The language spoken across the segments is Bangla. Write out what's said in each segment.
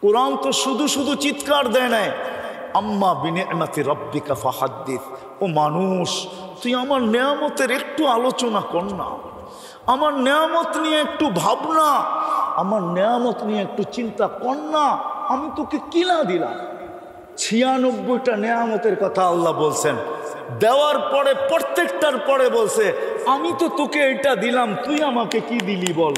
কোরআন তো শুধু শুধু চিৎকার দেয় না, আম্মা বিনিআমাতি রাব্বিকা ফাহাদ্দিস। ও মানুষ, তুই আমার নেয়ামতের একটু আলোচনা কর না, আমার নেয়ামত নিয়ে একটু ভাবনা, আমার নেয়ামত নিয়ে একটু চিন্তা কর না। আমি তোকে কি না দিলাম? 96টা নেয়ামতের কথা আল্লাহ বলছেন, দেওয়ার পরে প্রত্যেকটার পরে বলছে আমি তো তোকে এটা দিলাম, তুই আমাকে কি দিলি বল।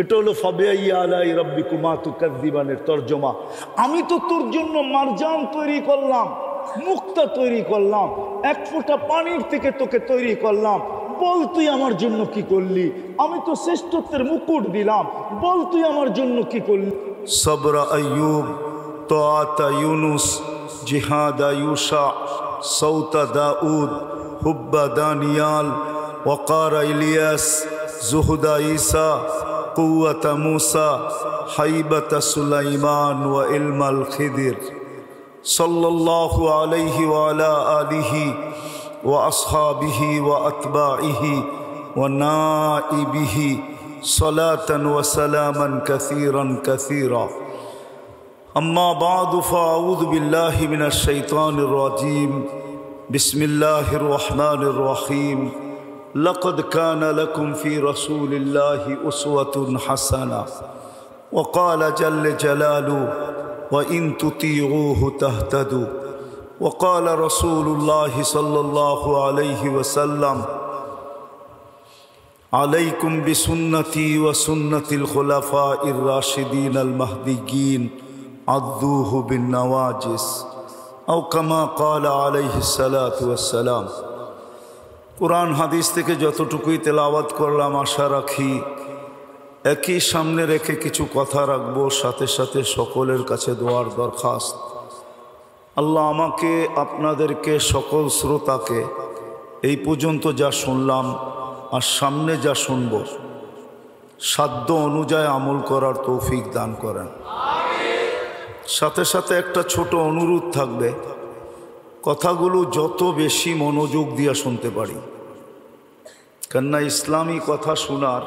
এটা হলো ফাবিআইয়ি আলাই রাব্বিকুমা তুকাযযিবানের তরজমা। আমি তো তোর জন্য মারজান তৈরি করলাম, মুক্তা তৈরি করলাম, এক ফোঁটা পানির থেকে তোকে তৈরি করলাম, বল তুই আমার জন্য কি করলি। আমি তো শ্রেষ্ঠত্বের মুকুট দিলাম, বল তুই আমার জন্য কি করলি। সবরা আইয়ুব, তাআতা ইউনুস, জিহাদা ইউশা, সৌতা দাউদ, হুব্বা দানিয়াল, ওয়াকারা ইলিয়াস, জুহুদা ঈসা, কুওয়াতা মুসা, হাইবাতা সুলাইমান ওয়া ইলমাল খিদির। সাল্লাল্লাহু আলাইহি ওয়া আলা আলিহি ওয়া আসহাবিহি ওয়া আতবাইহি ওয়া নাইবিহি সালাতান ওয়া সালামান কাসীরান কাসীরা। আম্মা বা'দু ফাআউযু বিল্লাহি মিনাশ শাইতানির রাজীম। বিসমিল্লাহির রহমানির রহিম। লাকাদ কানা লাকুম ফি রাসূলিল্লাহি উসওয়াতুন হাসানাহ। ওয়া ক্বালা জাল্লা জালালুহু ওয়া ইন তুতিউহু তাহতাদু। ওয়া ক্বালা রাসূলুল্লাহি সাল্লাল্লাহু আলাইহি ওয়াসাল্লাম আলাইকুম বিসুন্নতি ওয়া সুন্নাতিল খুলাফাইর রাশিদিনাল মাহদিয়্যিন আযুহু বিন নওয়াজিস। আও কামা ক্বালা আলাইহিস সালাতু ওয়াস সালাম। কোরআন হাদিস থেকে যতটুকুই তেলাওয়াত করলাম, আশা রাখি একই সামনে রেখে কিছু কথা রাখবো, সাথে সাথে সকলের কাছে দোয়ার দরখাস্ত। আল্লাহ আমাকে, আপনাদেরকে, সকল শ্রোতাকে এই পর্যন্ত যা শুনলাম আর সামনে যা শুনব সাধ্য অনুযায়ী আমল করার তৌফিক দান করেন। সাথে সাথে একটা ছোট অনুরোধ থাকবে, কথাগুলো যত বেশি মনোযোগ দিয়ে শুনতে পারি, কেননা ইসলামী কথা শোনার,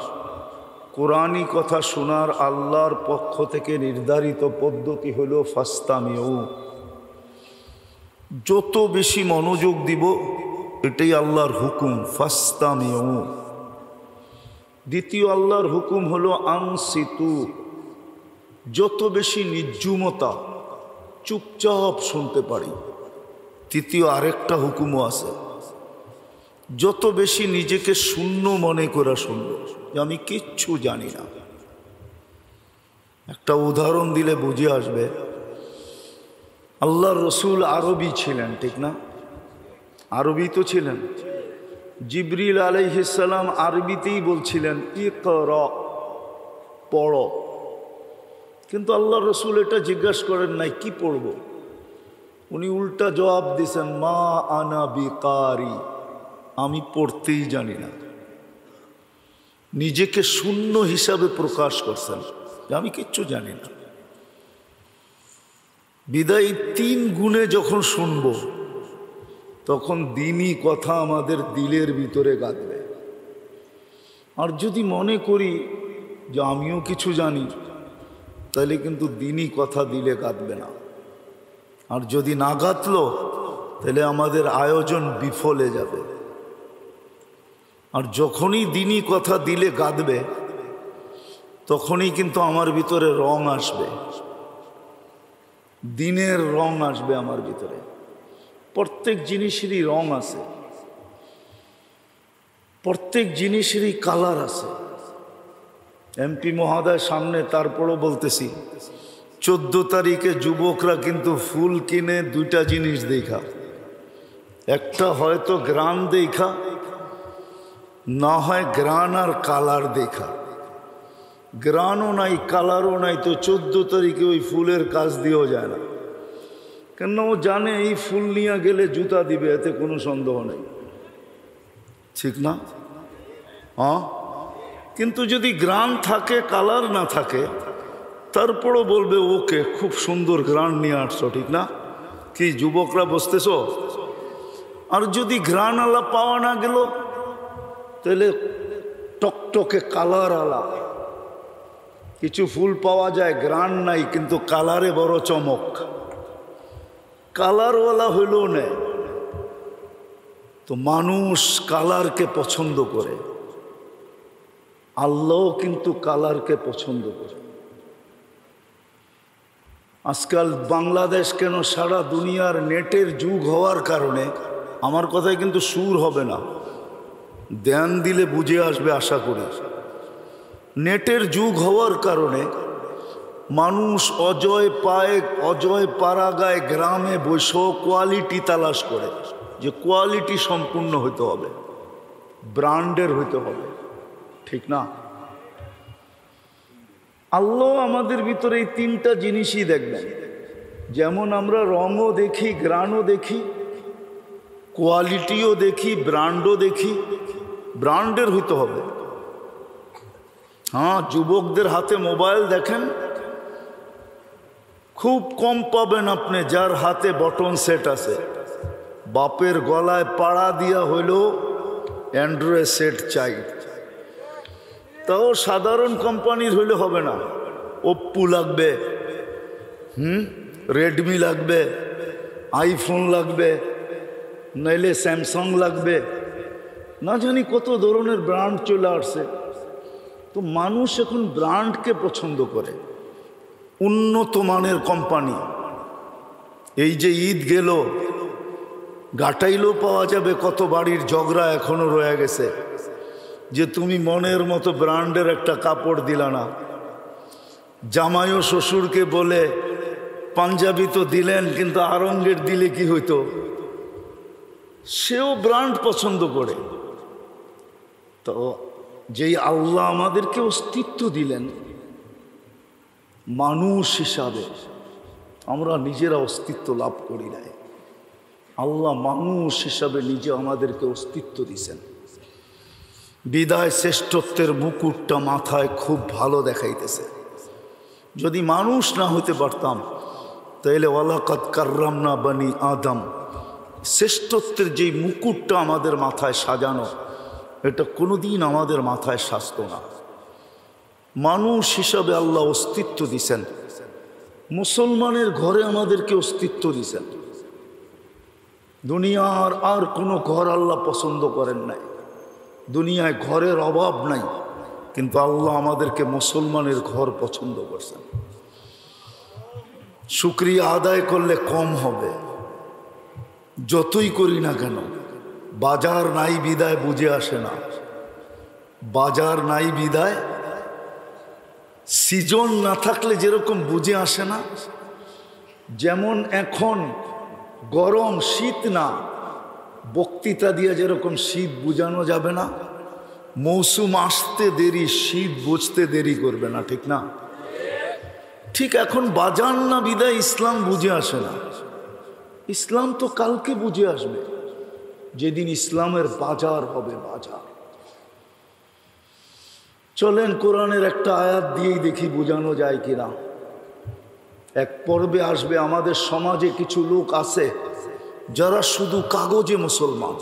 কোরআনী কথা শোনার আল্লাহর পক্ষ থেকে নির্ধারিত পদ্ধতি হলো ফাস্তামিউ। যত বেশি মনোযোগ দিব এটাই আল্লাহর হুকুম, ফাস্তামিউ। দ্বিতীয় আল্লাহর হুকুম হলো আনসিতু। যত বেশি নির্জুমতা, চুপচাপ শুনতে পারি। তৃতীয় আরেকটা হুকুমও আছে, যত বেশি নিজেকে শূন্য মনে করে শুনব, যে আমি কিচ্ছু জানি না। একটা উদাহরণ দিলে বুঝে আসবে। আল্লাহর রসুল আরবি ছিলেন, ঠিক না? আরবি তো ছিলেন। জিবরিল আলাইহিস সালাম আরবিতেই বলছিলেন ইকরা, পড়ো। কিন্তু আল্লাহর রসুল এটা জিজ্ঞাসা করেন নাই কি পড়ব। উনি উল্টা জবাব দিয়েছেন মা আনা বিকারি, আমি পড়তেই জানি না। নিজেকে শূন্য হিসাবে প্রকাশ করছেন যে আমি কিচ্ছু জানি না। বিদায় 3 গুণে যখন শুনব তখন দিনই কথা আমাদের দিলের ভিতরে গাঁথবে। আর যদি মনে করি যে আমিও কিছু জানি, তাহলে কিন্তু দিনই কথা দিলে গাঁথবে না। আর যদি না গাঁথলো তাহলে আমাদের আয়োজন বিফলে যাবে। আর যখনই দিনই কথা দিলে গাঁথবে তখনই কিন্তু আমার ভিতরে রং আসবে, দিনের রং আসবে আমার ভিতরে। প্রত্যেক জিনিসেরই রং আছে, প্রত্যেক জিনিসেরই কালার আছে। এমপি মহোদয় সামনে, তারপরও বলতেছি 14 তারিখে যুবকরা কিন্তু ফুল কিনে 2টা জিনিস দেখা। একটা হয়তো গ্রান দেখা, না হয় গ্রান আর কালার দেখা। গ্রানও নাই, কালারও নাই, তো 14 তারিখে ওই ফুলের কাজ দিয়েও যায় না। কেন? ও জানে এই ফুল নিয়ে গেলে জুতা দিবে, এতে কোনো সন্দেহ নেই, ঠিক না? হ্যাঁ, কিন্তু যদি গ্রান থাকে, কালার না থাকে, তারপরও বলবে ওকে খুব সুন্দর গ্রান নিয়ে আসছো, ঠিক না? কি যুবকরা বসতেছ? আর যদি গ্রান আলা পাওয়া না গেল, তাহলে টকটকে কালার আলা কিছু ফুল পাওয়া যায় গ্রান নাই, কিন্তু কালারে বড় চমক, কালারওয়ালা হইলেও নেয়। তো মানুষ কালারকে পছন্দ করে, আল্লাহ কিন্তু কালারকে পছন্দ করে। আজকাল বাংলাদেশ কেন সারা দুনিয়ার নেটের যুগ হওয়ার কারণে, আমার কথায় কিন্তু সুর হবে না, ধ্যান দিলে বুঝে আসবে আশা করি। নেটের যুগ হওয়ার কারণে মানুষ অজয় পায়, অজয় পাড়াগায় গ্রামে বসেও কোয়ালিটি তালাশ করে, যে কোয়ালিটি সম্পূর্ণ হইতে হবে, ব্র্যান্ডের হইতে হবে, ঠিক না? আল্লাহ আমাদের ভিতরে এই তিনটা জিনিসই দেখবেন। যেমন আমরা রঙও দেখি, গ্রানও দেখি, কোয়ালিটিও দেখি, ব্র্যান্ডও দেখি, ব্র্যান্ডের হইতে হবে। হ্যাঁ, যুবকদের হাতে মোবাইল দেখেন, খুব কম পাবেন আপনি যার হাতে বটন সেট আছে। বাপের গলায় পাড়া দিয়া হইলেও অ্যান্ড্রয়েড সেট চাই, তাও সাধারণ কোম্পানির হইলে হবে না, ওপ্পো লাগবে, রেডমি লাগবে, আইফোন লাগবে, নইলে স্যামসাং লাগবে, না জানি কত ধরনের ব্র্যান্ড চলে আসছে। তো মানুষ এখন ব্র্যান্ডকে পছন্দ করে, উন্নত মানের কোম্পানি। এই যে ঈদ গেল, গাটাইলেও পাওয়া যাবে কত বাড়ির ঝগড়া এখনো রয়ে গেছে, যে তুমি মনের মতো ব্র্যান্ডের একটা কাপড় দিলা না। জামাই ও শ্বশুরকে বলে পাঞ্জাবি তো দিলেন, কিন্তু আরঙ্গের দিলে কি হইতো? সেও ব্র্যান্ড পছন্দ করে। তো যেই আল্লাহ আমাদেরকে অস্তিত্ব দিলেন মানুষ হিসাবে, আমরা নিজেরা অস্তিত্ব লাভ করি নাই, আল্লাহ মানুষ হিসাবে নিজে আমাদেরকে অস্তিত্ব দিছেন। বিদায় শ্রেষ্ঠত্বের মুকুটটা মাথায় খুব ভালো দেখাইতেছে। যদি মানুষ না হতে পারতাম তাইলে ওয়ালাকাদ কাররামনা বানি আদম, শ্রেষ্ঠত্বের যেই মুকুটটা আমাদের মাথায় সাজানো, এটা কোনোদিন আমাদের মাথায় সাজত না। মানুষ হিসাবে আল্লাহ অস্তিত্ব দিছেন, মুসলমানের ঘরে আমাদেরকে অস্তিত্ব দিছেন। দুনিয়ার আর কোনো ঘর আল্লাহ পছন্দ করেন নাই, দুনিয়ায় ঘরের অভাব নাই, কিন্তু আল্লাহ আমাদেরকে মুসলমানের ঘর পছন্দ করছেন। শুকরিয়া আদায় করলে কম হবে, যতই করি না কেন। বাজার নাই বিদায় বুঝে আসে না, বাজার নাই বিদায়, সিজন না থাকলে যেরকম বুঝে আসে না। যেমন এখন গরম, শীত না, বক্তৃতা দিয়ে যেরকম শীত বুঝানো যাবে না, মৌসুম আসতে দেরি, শীত বুঝতে দেরি করবে না, ঠিক না? ঠিক এখন বাজার না বিদায় ইসলাম বুঝে আসে না। ইসলাম তো কালকে বুঝে আসবে, যেদিন ইসলামের বাজার হবে, বাজার। চলেন কোরআনের একটা আয়াত দিয়েই দেখি বোঝানো যায় কিনা। এক পর্বে আসবে আমাদের সমাজে কিছু লোক আছে যারা শুধু কাগজে মুসলমান,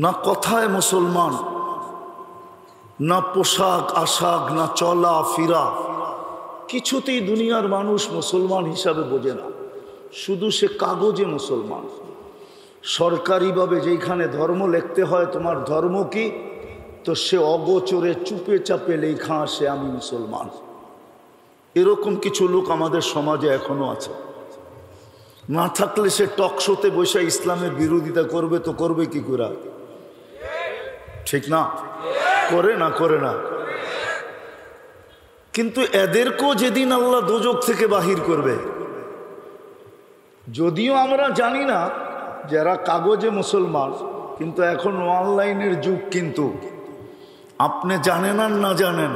না কথায় মুসলমান, না পোশাক আশাক, না চলা ফিরা, কিছুতেই দুনিয়ার মানুষ মুসলমান হিসাবে বোঝে না, শুধু সে কাগজে মুসলমান। সরকারিভাবে যেখানে ধর্ম লিখতে হয় তোমার ধর্ম কি, তো সে অগোচরে চুপে চাপে লেখা আসে আমি মুসলমান। এরকম কিছু লোক আমাদের সমাজে এখনো আছে। না থাকলে সে টক শোতে বসে ইসলামের বিরোধিতা করবে, তো করবে কি করে? ঠিক না? করে না? করে না? কিন্তু এদেরকেও যেদিন আল্লাহ দোজখ থেকে বাহির করবে, যদিও আমরা জানি না যারা কাগজে মুসলমান, কিন্তু এখন অনলাইনের যুগ। কিন্তু আপনি জানেন আর না জানেন,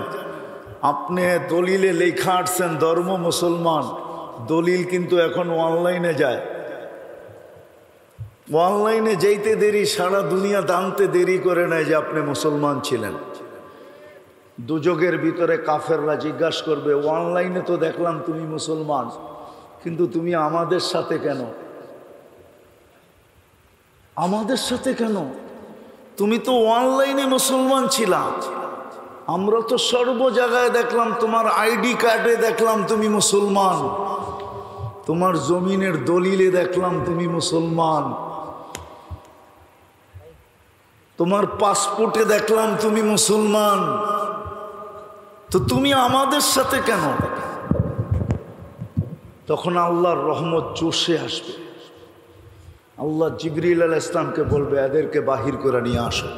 আপনি দলিলে লেখা আসছেন ধর্ম মুসলমান, দলিল কিন্তু এখন অনলাইনে যায়। অনলাইনে যেতে দেরি, সারা দুনিয়া জানতে দেরি করে নেয় যে আপনি মুসলমান ছিলেন। দুযোগের ভিতরে কাফেররা জিজ্ঞাসা করবে, অনলাইনে তো দেখলাম তুমি মুসলমান, কিন্তু তুমি আমাদের সাথে কেন? আমাদের সাথে কেন? তুমি তো অনলাইনে মুসলমান ছিলা, আমরা তো সর্ব জায়গায় দেখলাম, তোমার আইডি কার্ডে দেখলাম তুমি মুসলমান, তোমার জমিনের দলিলে দেখলাম তুমি মুসলমান, তোমার পাসপোর্টে দেখলাম তুমি মুসলমান। তো তুমি আমাদের সাথে কেন? তখন আল্লাহর রহমত জোশে আসবে। আল্লাহ জিবরিল আলাইহিস সালামকে বলবে এদেরকে বাহির করে নিয়ে আসো।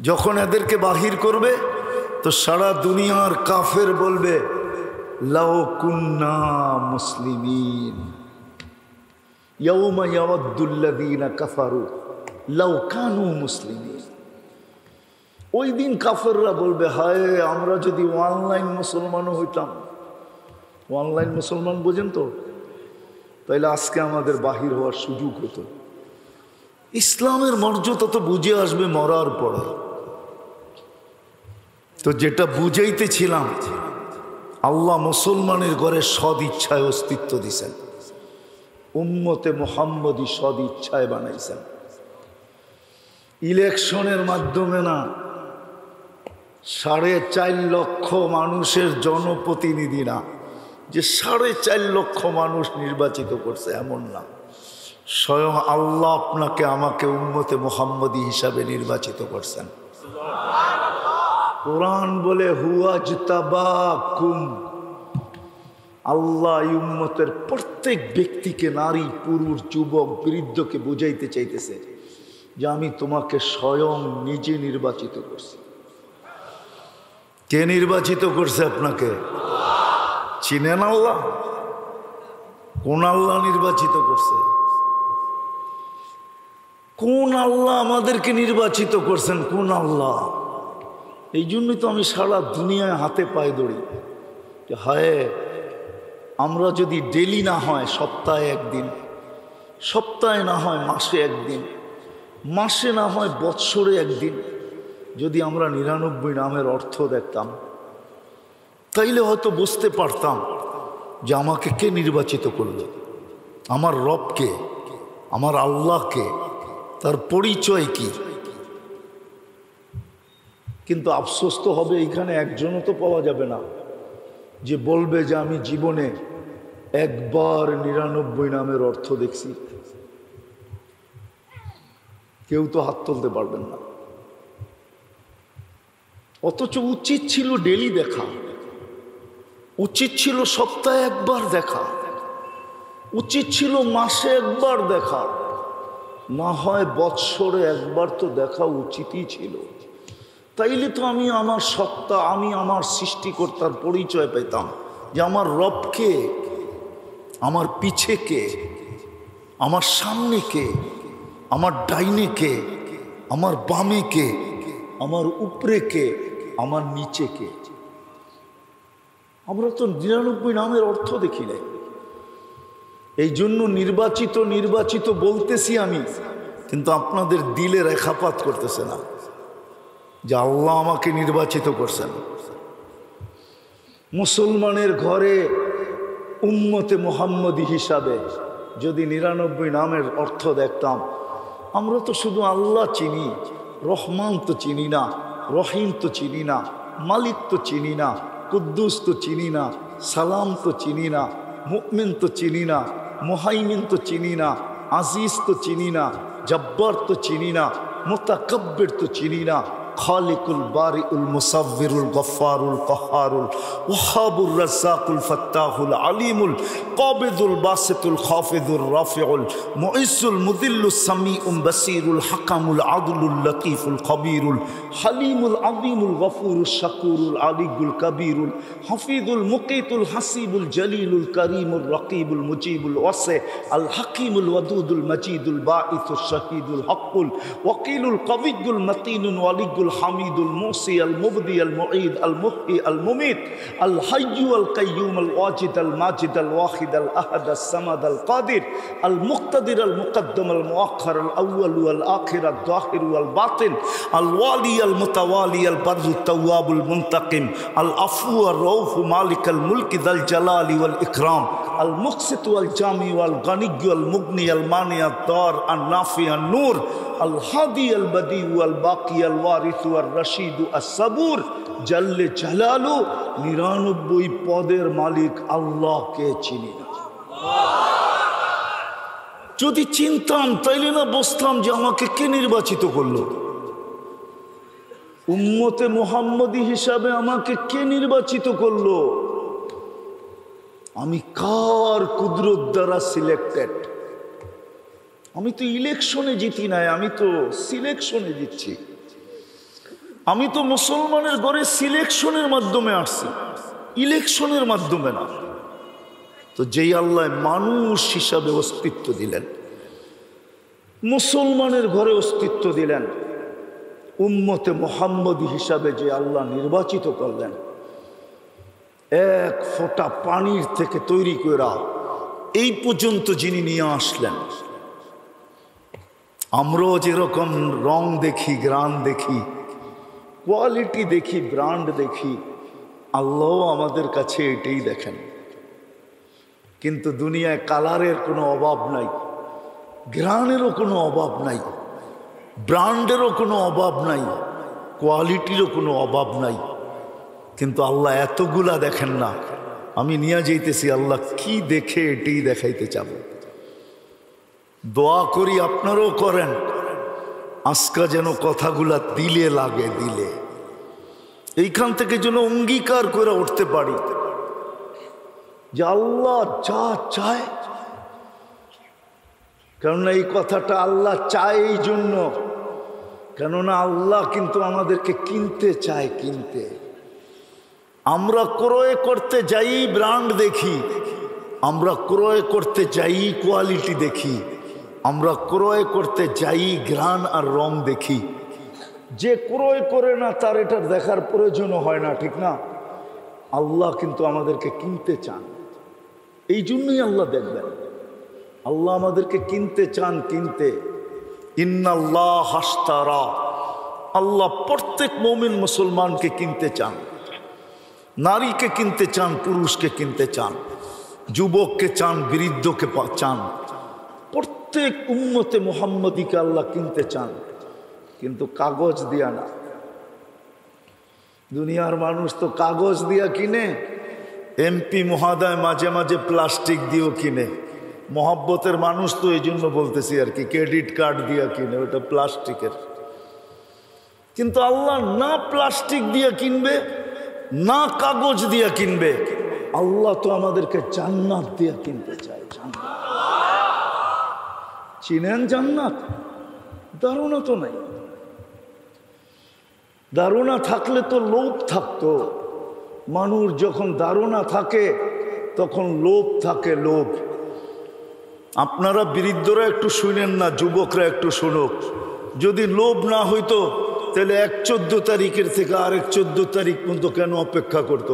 যখন এদেরকে বাহির করবে তো সারা দুনিয়ার কাফের বলবে লাউ কুন্না মুসলিমিন ইয়াউমা ইয়াওয়াদ্দুল্লাযীনা কাফারু লাউ কানু মুসলিমিন। ওই দিন কাফেররা বলবে হায় আমরা যদি অনলাইন মুসলমানও হইতাম। অনলাইন মুসলমান বোঝেন তো? তাইলে আজকে আমাদের বাহির হওয়ার সুযোগ হতো। ইসলামের মর্যাদা তো বুঝে আসবে মরার পরে। তো যেটা বুঝাইতেছিলাম, আল্লাহ মুসলমানের ঘরে সদ ইচ্ছায় অস্তিত্ব দিছেন, উম্মতে মুহাম্মদী সদ ইচ্ছায় বানাইছেন। ইলেকশনের মাধ্যমে না, 4.5 লক্ষ মানুষের জনপ্রতিনিধি না, যে 4.5 লক্ষ মানুষ নির্বাচিত করছে এমন না, স্বয়ং আল্লাহ আপনাকে আমাকে উম্মতে মুহাম্মদী হিসাবে নির্বাচিত করছেন। কোরআন বলে হুয়াজতাবাকুম, আল্লাহ উম্মতের প্রত্যেক ব্যক্তিকে, নারী পুরুষ যুবক বৃদ্ধকে বুঝাইতে চাইতেছে যে আমি তোমাকে স্বয়ং নিজে নির্বাচিত করছি। কে নির্বাচিত করছে আপনাকে? চিনেন আল্লাহ? কোন আল্লাহ নির্বাচিত করছে? কোন আল্লাহ আমাদেরকে নির্বাচিত করছেন? কোন আল্লাহ? এই জন্যই তো আমি সারা দুনিয়ায় হাতে পায়ে দৌড়ি যে হায় আমরা যদি ডেলি না হয় সপ্তাহে একদিন, সপ্তাহে না হয় মাসে একদিন, মাসে না হয় বৎসরে একদিন যদি আমরা 99 নামের অর্থ দেখতাম, তাইলে হয়তো বুঝতে পারতাম যে আমাকে কে নির্বাচিত করল, আমার রবকে, আমার আল্লাহকে, তার পরিচয় কি। কিন্তু আফসোস তো হবে, এখানে একজনও তো পাওয়া যাবে না যে বলবে যে আমি জীবনে একবার 99 নামের অর্থ দেখছি। কেউ তো হাত তুলতে পারবেন না। অথচ উচিত ছিল ডেলি দেখা, উচিত ছিল সপ্তাহে একবার দেখা, উচিত ছিল মাসে একবার দেখা, না হয় বৎসরে একবার তো দেখা উচিতই ছিল। তাইলে তো আমি আমার সত্তা, আমি আমার সৃষ্টিকর্তার পরিচয় পেতাম যে আমার রবকে, আমার পিছে কে, আমার সামনে কে, আমার ডাইনে কে, আমার বামে কে, আমার উপরে কে, আমার নিচে কে। আমরা তো 99 নামের অর্থ দেখি নাই। এই জন্য নির্বাচিত নির্বাচিত বলতেছি আমি, কিন্তু আপনাদের দিলে রেখাপাত করতেছে না যে আল্লাহ আমাকে নির্বাচিত করছেন। মুসলমানের ঘরে উম্মতে মুহাম্মদী হিসাবে যদি 99 নামের অর্থ দেখতাম, আমরা তো শুধু আল্লাহ চিনি, রহমান তো চিনি না, রহিম তো চিনি না, মালিক তো চিনি না, কুদ্দুস তো চিনি না, সালাম তো চিনি না, মুমিন তো চিনি না, মুহাইমিন তো চিনি না, আজিজ তো চিনি না, জব্বার তো চিনি না, মুতাকাব্বির তো চিনি না, খালিকুল বারিউল মুসাব্বিরুল গফফারুল কাহ্হারুল ওয়াহাবুর রাজ্জাকুল ফাত্তাহুল আলিমুল কাবিদুল বাসিতুল খাফিদুর রাফিউল মুইজ্জুল মুদিল্লুস সামিউল বাসিরুল হাকামুল আদলুল লতীফুল খবীরুল হালিমুল আযীমুল গফুরুশ শাকুরুল আলিয়ুল কবীরুল হাফিজুল মুকিতুল হাসিবুল জলিলুল করিমুল রকিবুল মুজিবুল ওয়াসি আল হাকিমুল ওয়াদুদুল মজিদুল বাঈসুশ শাহীদুল হকুল ওয়াকিলুল কবিয়ুল মতিনুল ওয়ালিয়ুল الحميد الموصي المبدي المعيد المحيي المميت الحي القيوم الواجد الماجد الواحد الأحد الصمد القادر المقتدر المقدم المؤخر الأول والآخر الظاهر والباطن الوالي المتوالي البر التواب المنتقم العفو الرؤوف مالك الملك ذا الجلال والإكرام আল মুকসিত ওয়াল জামি ওয়াল গানি ওয়াল মুগনি আল মানি আল দার আল নাফি আল নূর আল হাদি আল বদি ওয়াল বাকি আল ওয়ারিস ওয়াল রশিদ আস সাবুর জাল্লে জালালু 99 পদের মালিক আল্লাহকে চিনি না। যদি চিনতাম তাইলে না বসতাম যে আমাকে কে নির্বাচিত করলো, উম্মতে মুহাম্মদী হিসাবে আমাকে কে নির্বাচিত করলো, আমি কার কুদরত দ্বারা সিলেক্টেড। আমি তো ইলেকশনে জিতি নাই, আমি তো সিলেকশনে জিতছি। আমি তো মুসলমানের ঘরে সিলেকশনের মাধ্যমে আসছি, ইলেকশনের মাধ্যমে না। তো যেই আল্লাহ মানুষ হিসাবে অস্তিত্ব দিলেন, মুসলমানের ঘরে অস্তিত্ব দিলেন, উম্মতে মুহাম্মদী হিসাবে যে আল্লাহ নির্বাচিত করলেন, এক ফোঁটা পানির থেকে তৈরি করা এই পর্যন্ত যিনি নিয়ে আসলেন, আমরাও যেরকম রং দেখি, গ্রান দেখি, কোয়ালিটি দেখি, ব্র্যান্ড দেখি, আল্লাহও আমাদের কাছে এটাই দেখেন। কিন্তু দুনিয়ায় কালারের কোনো অভাব নাই, গ্রানেরও কোনো অভাব নাই, ব্র্যান্ডেরও কোনো অভাব নাই, কোয়ালিটিরও কোনো অভাব নাই। কিন্তু আল্লাহ এতগুলা দেখেন না। আমি নিয়ে যাইতেছি, আল্লাহ কি দেখে এটাই দেখাইতে চাব। দোয়া করি আপনারাও করেন, আজকা যেন কথাগুলা দিলে লাগে, দিলে এইখান থেকে যেন অঙ্গীকার করে উঠতে পারি যে আল্লাহ যা চায়, কেননা এই কথাটা আল্লাহ চায় এই জন্য, কেননা আল্লাহ কিন্তু আমাদেরকে কিনতে চায়, কিনতে। আমরা ক্রয় করতে যাই ব্র্যান্ড দেখি, আমরা ক্রয় করতে যাই কোয়ালিটি দেখি, আমরা ক্রয় করতে যাই ঘ্রাণ আর রং দেখি। যে ক্রয় করে না তার এটার দেখার প্রয়োজনও হয় না, ঠিক না? আল্লাহ কিন্তু আমাদেরকে কিনতে চান, এই জন্যই আল্লাহ দেখবেন। আল্লাহ আমাদেরকে কিনতে চান, কিনতে। ইন্নাল্লাহ হাশতারা, আল্লাহ প্রত্যেক মুমিন মুসলমানকে কিনতে চান, নারীকে কিনতে চান, পুরুষকে কিনতে চান, যুবককে চান, বৃদ্ধকে চান, প্রত্যেক উম্মতে মুহাম্মদীকে আল্লাহ কিনতে চান, কিন্তু কাগজ দিয়া না। দুনিয়ার মানুষ তো কাগজ দিয়া কিনে, এমপি মহোদয় মাঝে মাঝে প্লাস্টিক দিয়েও কিনে। মহব্বতের মানুষ তো এই জন্য বলতেছি আর কি, ক্রেডিট কার্ড দিয়া কিনে, ওটা প্লাস্টিকের। কিন্তু আল্লাহ না প্লাস্টিক দিয়া কিনবে, না কাগজ দিয়া কিনবে, আল্লাহ তো আমাদেরকে জান্নাত দিয়া কিনতে চায়। জান্নাত চিনেন? জান্নাত ধারণা তো নাই। ধারণা থাকলে তো লোভ থাকতো। মানুষ যখন ধারণা থাকে তখন লোভ থাকে, লোভ। আপনারা বৃদ্ধরা একটু শুনেন না, যুবকরা একটু শুনুক। যদি লোভ না হইতো তাহলে 14 তারিখের থেকে আরেক 14 তারিখ পর্যন্ত কেন অপেক্ষা করত?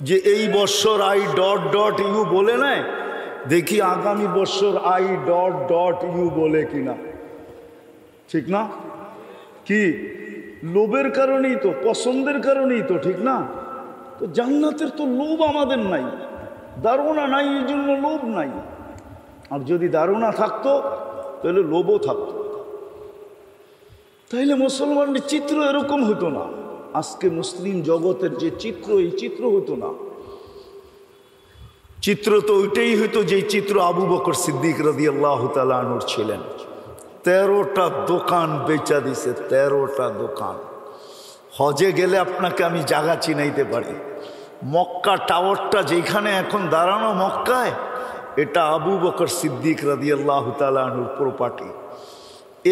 যে এই বছর I.U বলে নেয়, দেখি আগামী বছর I.U বলে কিনা, ঠিক না? কি লোভের কারণেই তো, পছন্দের কারণেই তো, ঠিক না? তো জান্নাতের তো লোভ আমাদের নাই, ধারণা নাই, এই জন্য লোভ নাই। আর যদি ধারণা থাকতো তাহলে লোভও থাকতো। তাইলে মুসলমানের চিত্র এরকম হতো না। আজকে মুসলিম জগতের যে চিত্র, এই চিত্র হতো না। চিত্র তো ওইটাই হতো যে চিত্র আবু বকর সিদ্দিক রাদিয়াল্লাহু তাআলা আনহুর ছিলেন। 13টা দোকান বেচা দিছে, 13টা দোকান। হজে গেলে আপনাকে আমি জায়গা চিনাইতে পারি। মক্কা টাওয়ারটা যেখানে এখন দাঁড়ানো মক্কায়, এটা আবু বকর সিদ্দিক রাদিয়াল্লাহু তাআলা আনহুর প্রপার্টি।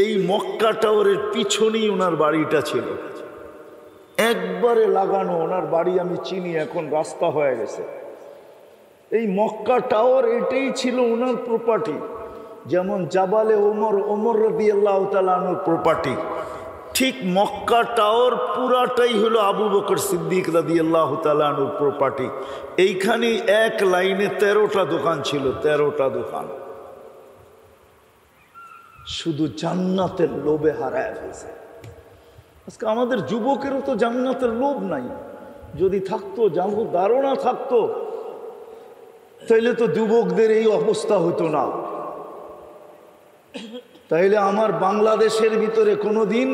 এই মক্কা টাওয়ারের পিছনেই ওনার বাড়িটা ছিল, একবারে লাগানো। ওনার বাড়ি আমি চিনি, এখন রাস্তা হয়ে গেছে। এই মক্কা টাওয়ার এটাই ছিল ওনার প্রপার্টি। যেমন জাবালে ওমর রাদিয়াল্লাহু তাআলা আনহুর প্রপার্টি, ঠিক মক্কা টাওয়ার পুরাটাই হলো আবু বকর সিদ্দিক রাদিয়াল্লাহু তাআলা আনহুর প্রপার্টি। এইখানে এক লাইনে 13টা দোকান ছিল, 13টা দোকান। শুধু জান্নাতের লোভে হারায় ফেলছে। আজকে আমাদের যুবকেরও তো জান্নাতের লোভ নাই। যদি থাকতো, ধারণা থাকতো, তাইলে তো যুবকদের এই অবস্থা হতো না। তাইলে আমার বাংলাদেশের ভিতরে কোনোদিন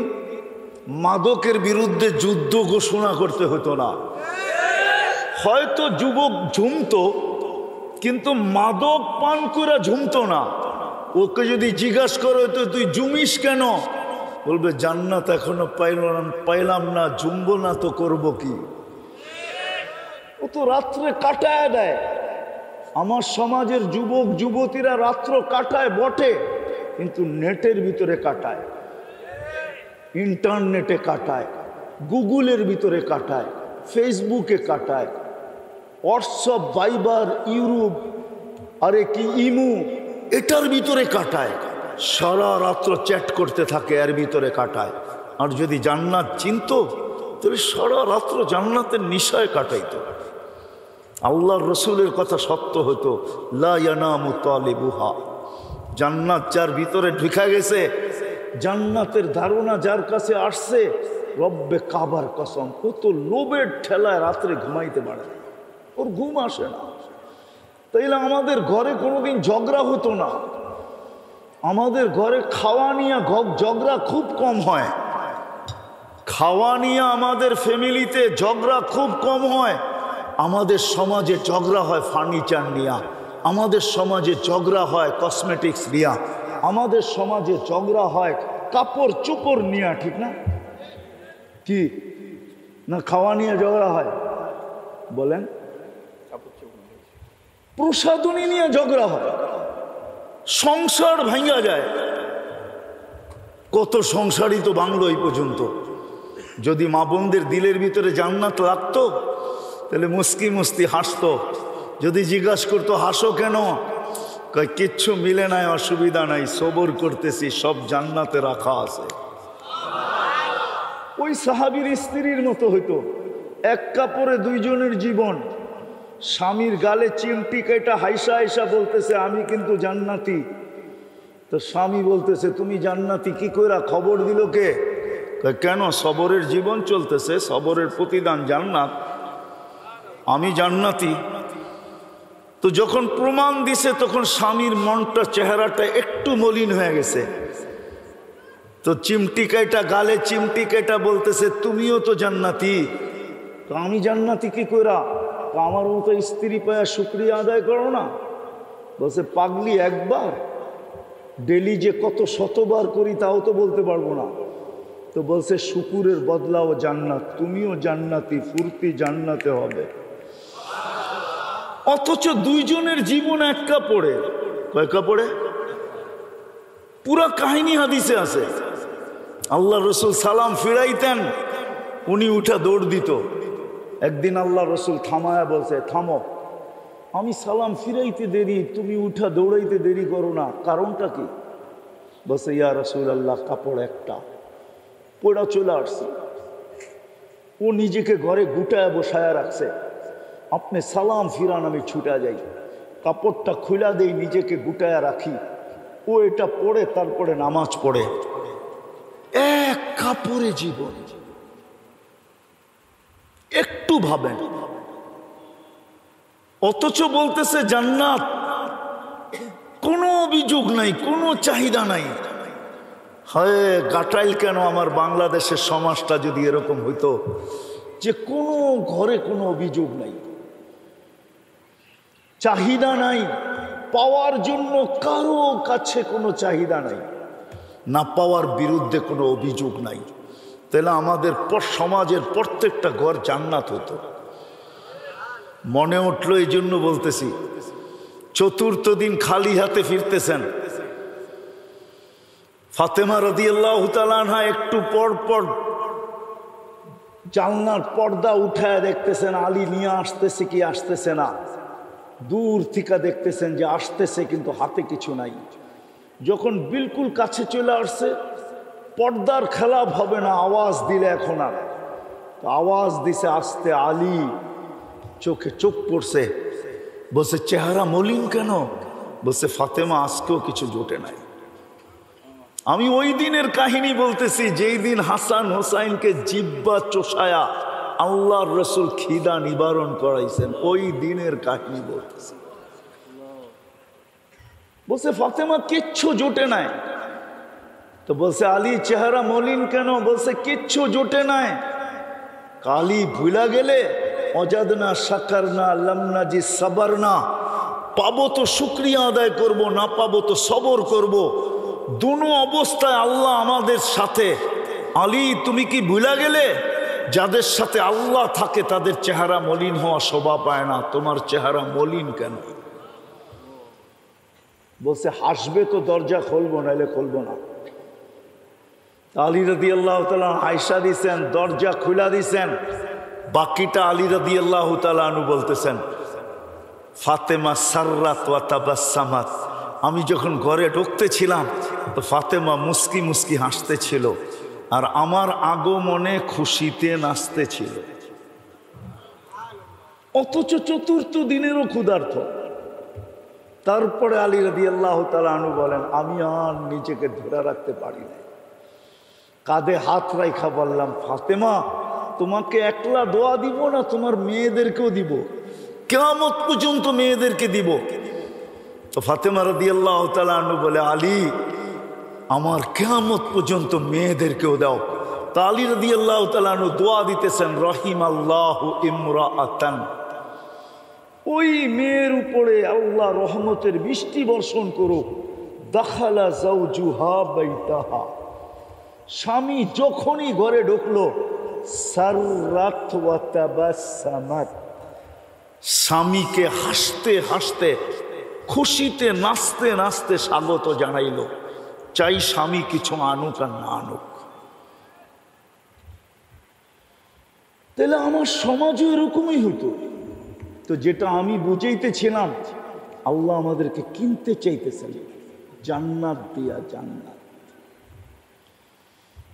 মাদকের বিরুদ্ধে যুদ্ধ ঘোষণা করতে হতো না। হয়তো যুবক ঝুমতো, কিন্তু মাদক পান করে ঝুমতো না। ওকে যদি জিজ্ঞাসা করো তো তুই জুমিস কেন, বলবে জান্নাত এখনো পাইলাম না, জুমবো না তো করবো কি। ও তো রাত্রে কাটায় দেয়। আমার সমাজের যুবক যুবতীরা রাত্র কাটায় বটে, কিন্তু নেটের ভিতরে কাটায়, ইন্টারনেটে কাটায়, গুগলের ভিতরে কাটায়, ফেসবুকে কাটায়, হোয়াটসঅ্যাপ, ভাইবার, ইউরোপ, আরে কি ইমু, এটার ভিতরে কাটায়। সারা রাত্র চ্যাট করতে থাকে, এর ভিতরে কাটায়। আর যদি জান্নাত চিনতো তাহলে সারা রাত্র জান্নাতের নিশায় কাটাইতো। আল্লাহর রসুলের কথা সত্য হতো, লা ইয়ানামু তালিবুহা। জান্নাত যার ভিতরে ঢুকে গেছে, জান্নাতের ধারণা যার কাছে আসছে, রব্বে কাবার কসম, ও তো লোভের ঠেলায় রাত্রে ঘুমাইতে পারে না, ওর ঘুম আসে না। তাইলে আমাদের ঘরে কোনোদিন ঝগড়া হতো না। আমাদের ঘরে খাওয়া নিয়ে ঝগড়া খুব কম হয়। খাওয়া নিয়ে আমাদের ফ্যামিলিতে ঝগড়া খুব কম হয়। আমাদের সমাজে ঝগড়া হয় ফার্নিচার নিয়ে, আমাদের সমাজে ঝগড়া হয় কসমেটিক্স নিয়ে, আমাদের সমাজে ঝগড়া হয় কাপড় চোপড় নিয়ে, ঠিক না? কি না খাওয়া নিয়ে ঝগড়া হয় বলেন? প্রসাধনী নিয়ে ঝগড়া হয়, সংসার ভাঙা যায়। কত সংসারই তো ভাঙলো এই পর্যন্ত। যদি মা বোনদের দিলের ভিতরে জান্নাত লাগতো তাহলে মুস্কি মুস্তি হাসতো। যদি জিজ্ঞাসা করতো হাসো কেন, কয় কিচ্ছু মিলে নাই, অসুবিধা নাই, সবর করতেছি, সব জান্নাতে রাখা আছে। ওই সাহাবীর স্ত্রীর মতো হইতো, এক কাপড়ে দুইজনের জীবন। স্বামীর গালে চিমটি কেটে হাইসা হাইসা বলতেছে আমি কিন্তু জান্নাতি। তো স্বামী বলতেছে তুমি জান্নাতি কি কইরা, খবর দিল কে? কেন, সবরের জীবন চলতেছে, সবরের প্রতিদান জান্নাত, আমি জান্নাতি। তো যখন প্রমাণ দিছে তখন স্বামীর মনটা, চেহারাটা একটু মলিন হয়ে গেছে। তো চিমটি কাইটা, গালে চিমটি কাইটা বলতেছে তুমিও তো জান্নাতি। তো আমি জান্নাতি কি কইরা? আমার মতো স্ত্রী পায়া শুকরিয়া আদায় করো না। বলছে পাগলি, একবার ডেলি যে কত শতবার করি তাও তো বলতে পারবো না। তো বলছে শুকুরের বদলাও জান্নাত, তুমিও জান্নাতি, ফুর্তি জান্নাতে হবে। অথচ দুইজনের জীবন এক কাপড়ে। কয় কাপড়ে? পুরা কাহিনী হাদিসে আছে। আল্লাহ রসুল সালাম ফিরাইতেন, উনি উঠা দৌড় দিত। একদিন আল্লাহ রসুল থামায়া বলছে থামো, আমি সালাম ফিরাইতে দেরি, তুমি উঠা দৌড়াইতে দেরি করো না, কারণটা কি? বলছে ইয়া রসুল আল্লাহ, কাপড় একটা পড়া চলে আসছে। ও নিজেকে ঘরে গুটায় বসায়া রাখছে, আপনি সালাম ফিরান, আমি ছুটা যাই, কাপড়টা খুলা দেই, নিজেকে গুটায়া রাখি। ও এটা পড়ে তারপরে নামাজ পড়ে। এক কাপড়ে জীবন। একটু ভাবেন। অথচ বলতেছে জান্নাত, কোনো অভিযোগ নাই, কোনো চাহিদা নাই। হয় গাটাইল কেন আমার বাংলাদেশের সমাজটা যদি এরকম হইতো যে কোনো ঘরে কোনো অভিযোগ নাই, চাহিদা নাই, পাওয়ার জন্য কারো কাছে কোনো চাহিদা নাই, না পাওয়ার বিরুদ্ধে কোনো অভিযোগ নাই, তাহলে আমাদের সমাজের প্রত্যেকটা ঘর জান্নাত হতো। মনে উঠলো এই জন্য বলতেছি। চতুর্থ দিন খালি হাতে ফিরতেছেন। ফাতেমা রাদিয়াল্লাহু তাআলা আনহা একটু পর পর জানলার পর্দা উঠায় দেখতেছেন আলী নিয়ে আসতেছে কি আসতেছে না। দূর থেকে দেখতেছেন যে আসতেছে, কিন্তু হাতে কিছু নাই। যখন বিলকুল কাছে চলে আসছে, পর্দার খেলাপ হবে না, আওয়াজ দিলে এখন আর। আওয়াজ দিছে আস্তে, আলী। চোখে চোখ পড়ছে। বলছে চেহারা মলিন কেন? বলছে ফাতেমা আজকেও কিছু জোটে নাই। আমি ওই দিনের কাহিনী বলতেছি, যেই দিন হাসান হোসাইনকে জিব্বা চোষায়া আল্লাহর রসুল খিদা নিবারণ করাইছেন, ওই দিনের কাহিনী বলতেছি। বলছে ফাতেমা কিচ্ছু জোটে নাই। তো বলছে আলী চেহারা মলিন কেন? বলছে কিচ্ছু জোটে নাই। কালি ভুলা গেলে অজাদনা সাকার না লামনা জি সাবার না, পাবো তো শুকরিয়া আদায় করব, না পাবো তো সবর করব। দুনো অবস্থায় আল্লাহ আমাদের সাথে। আলী তুমি কি ভুলা গেলে যাদের সাথে আল্লাহ থাকে তাদের চেহারা মলিন হওয়া শোভা পায় না, তোমার চেহারা মলিন কেন? বলছে হাসবে তো দরজা খুলবো, নাইলে খুলবো না। আলী রাদিয়াল্লাহু তাআলা আয়েশা দিছেন, দরজা খুলা দিছেন। বাকিটা আলী রাদিয়াল্লাহু তাআলা আনহু বলতেছেন ফাতেমা সাররাত ওয়া তাবাসসামাত, আমি যখন ঘরে ঢুকতেছিলাম তো ফাতেমা মুস্কি মুস্কি হাসতেছিল আর আমার আগমনে খুশিতে নাচতেছিল। অথচ চতুর্থ দিনেরও ক্ষুধার্ত। তারপরে আলী রাদিয়াল্লাহু তাআলা আনহু বলেন আমি আর নিজেকে ধরে রাখতে পারি না, কাঁধে হাত রাইখা বললাম ফাতেমা তোমাকে একলা দোয়া দিব না, তোমার মেয়েদেরকেও দিব, কিয়ামত পর্যন্ত মেয়েদেরকে দিব। তো ফাতেমা রাদিয়াল্লাহু তাআলা আনহু বলে আলী আমার কিয়ামত পর্যন্ত মেয়েদেরকেও দাও। তা আলী রাদিয়াল্লাহু তাআলা আনহু দোয়া দিতেছেন রহিমাল্লাহু ইমরাআতান, ওই মেয়ের উপরে আল্লাহ রহমতের বৃষ্টি বর্ষণ করুক। দাখালা যাওজুহা বাইতাহা, স্বামী যখনই ঘরে ঢুকলো সাররাত ওয়া তাবাসসামাত, স্বামীকে হাসতে হাসতে খুশিতে নাচতে নাচতে স্বাগত জানাইল। চাই স্বামী কিছু আনুক আর না আনুক। তাহলে আমার সমাজও এরকমই হতো। তো যেটা আমি বুঝাইতেছিলাম আল্লাহ আমাদেরকে কিনতে চাইতেছেন জান্নাত দিয়া, জান্নাত।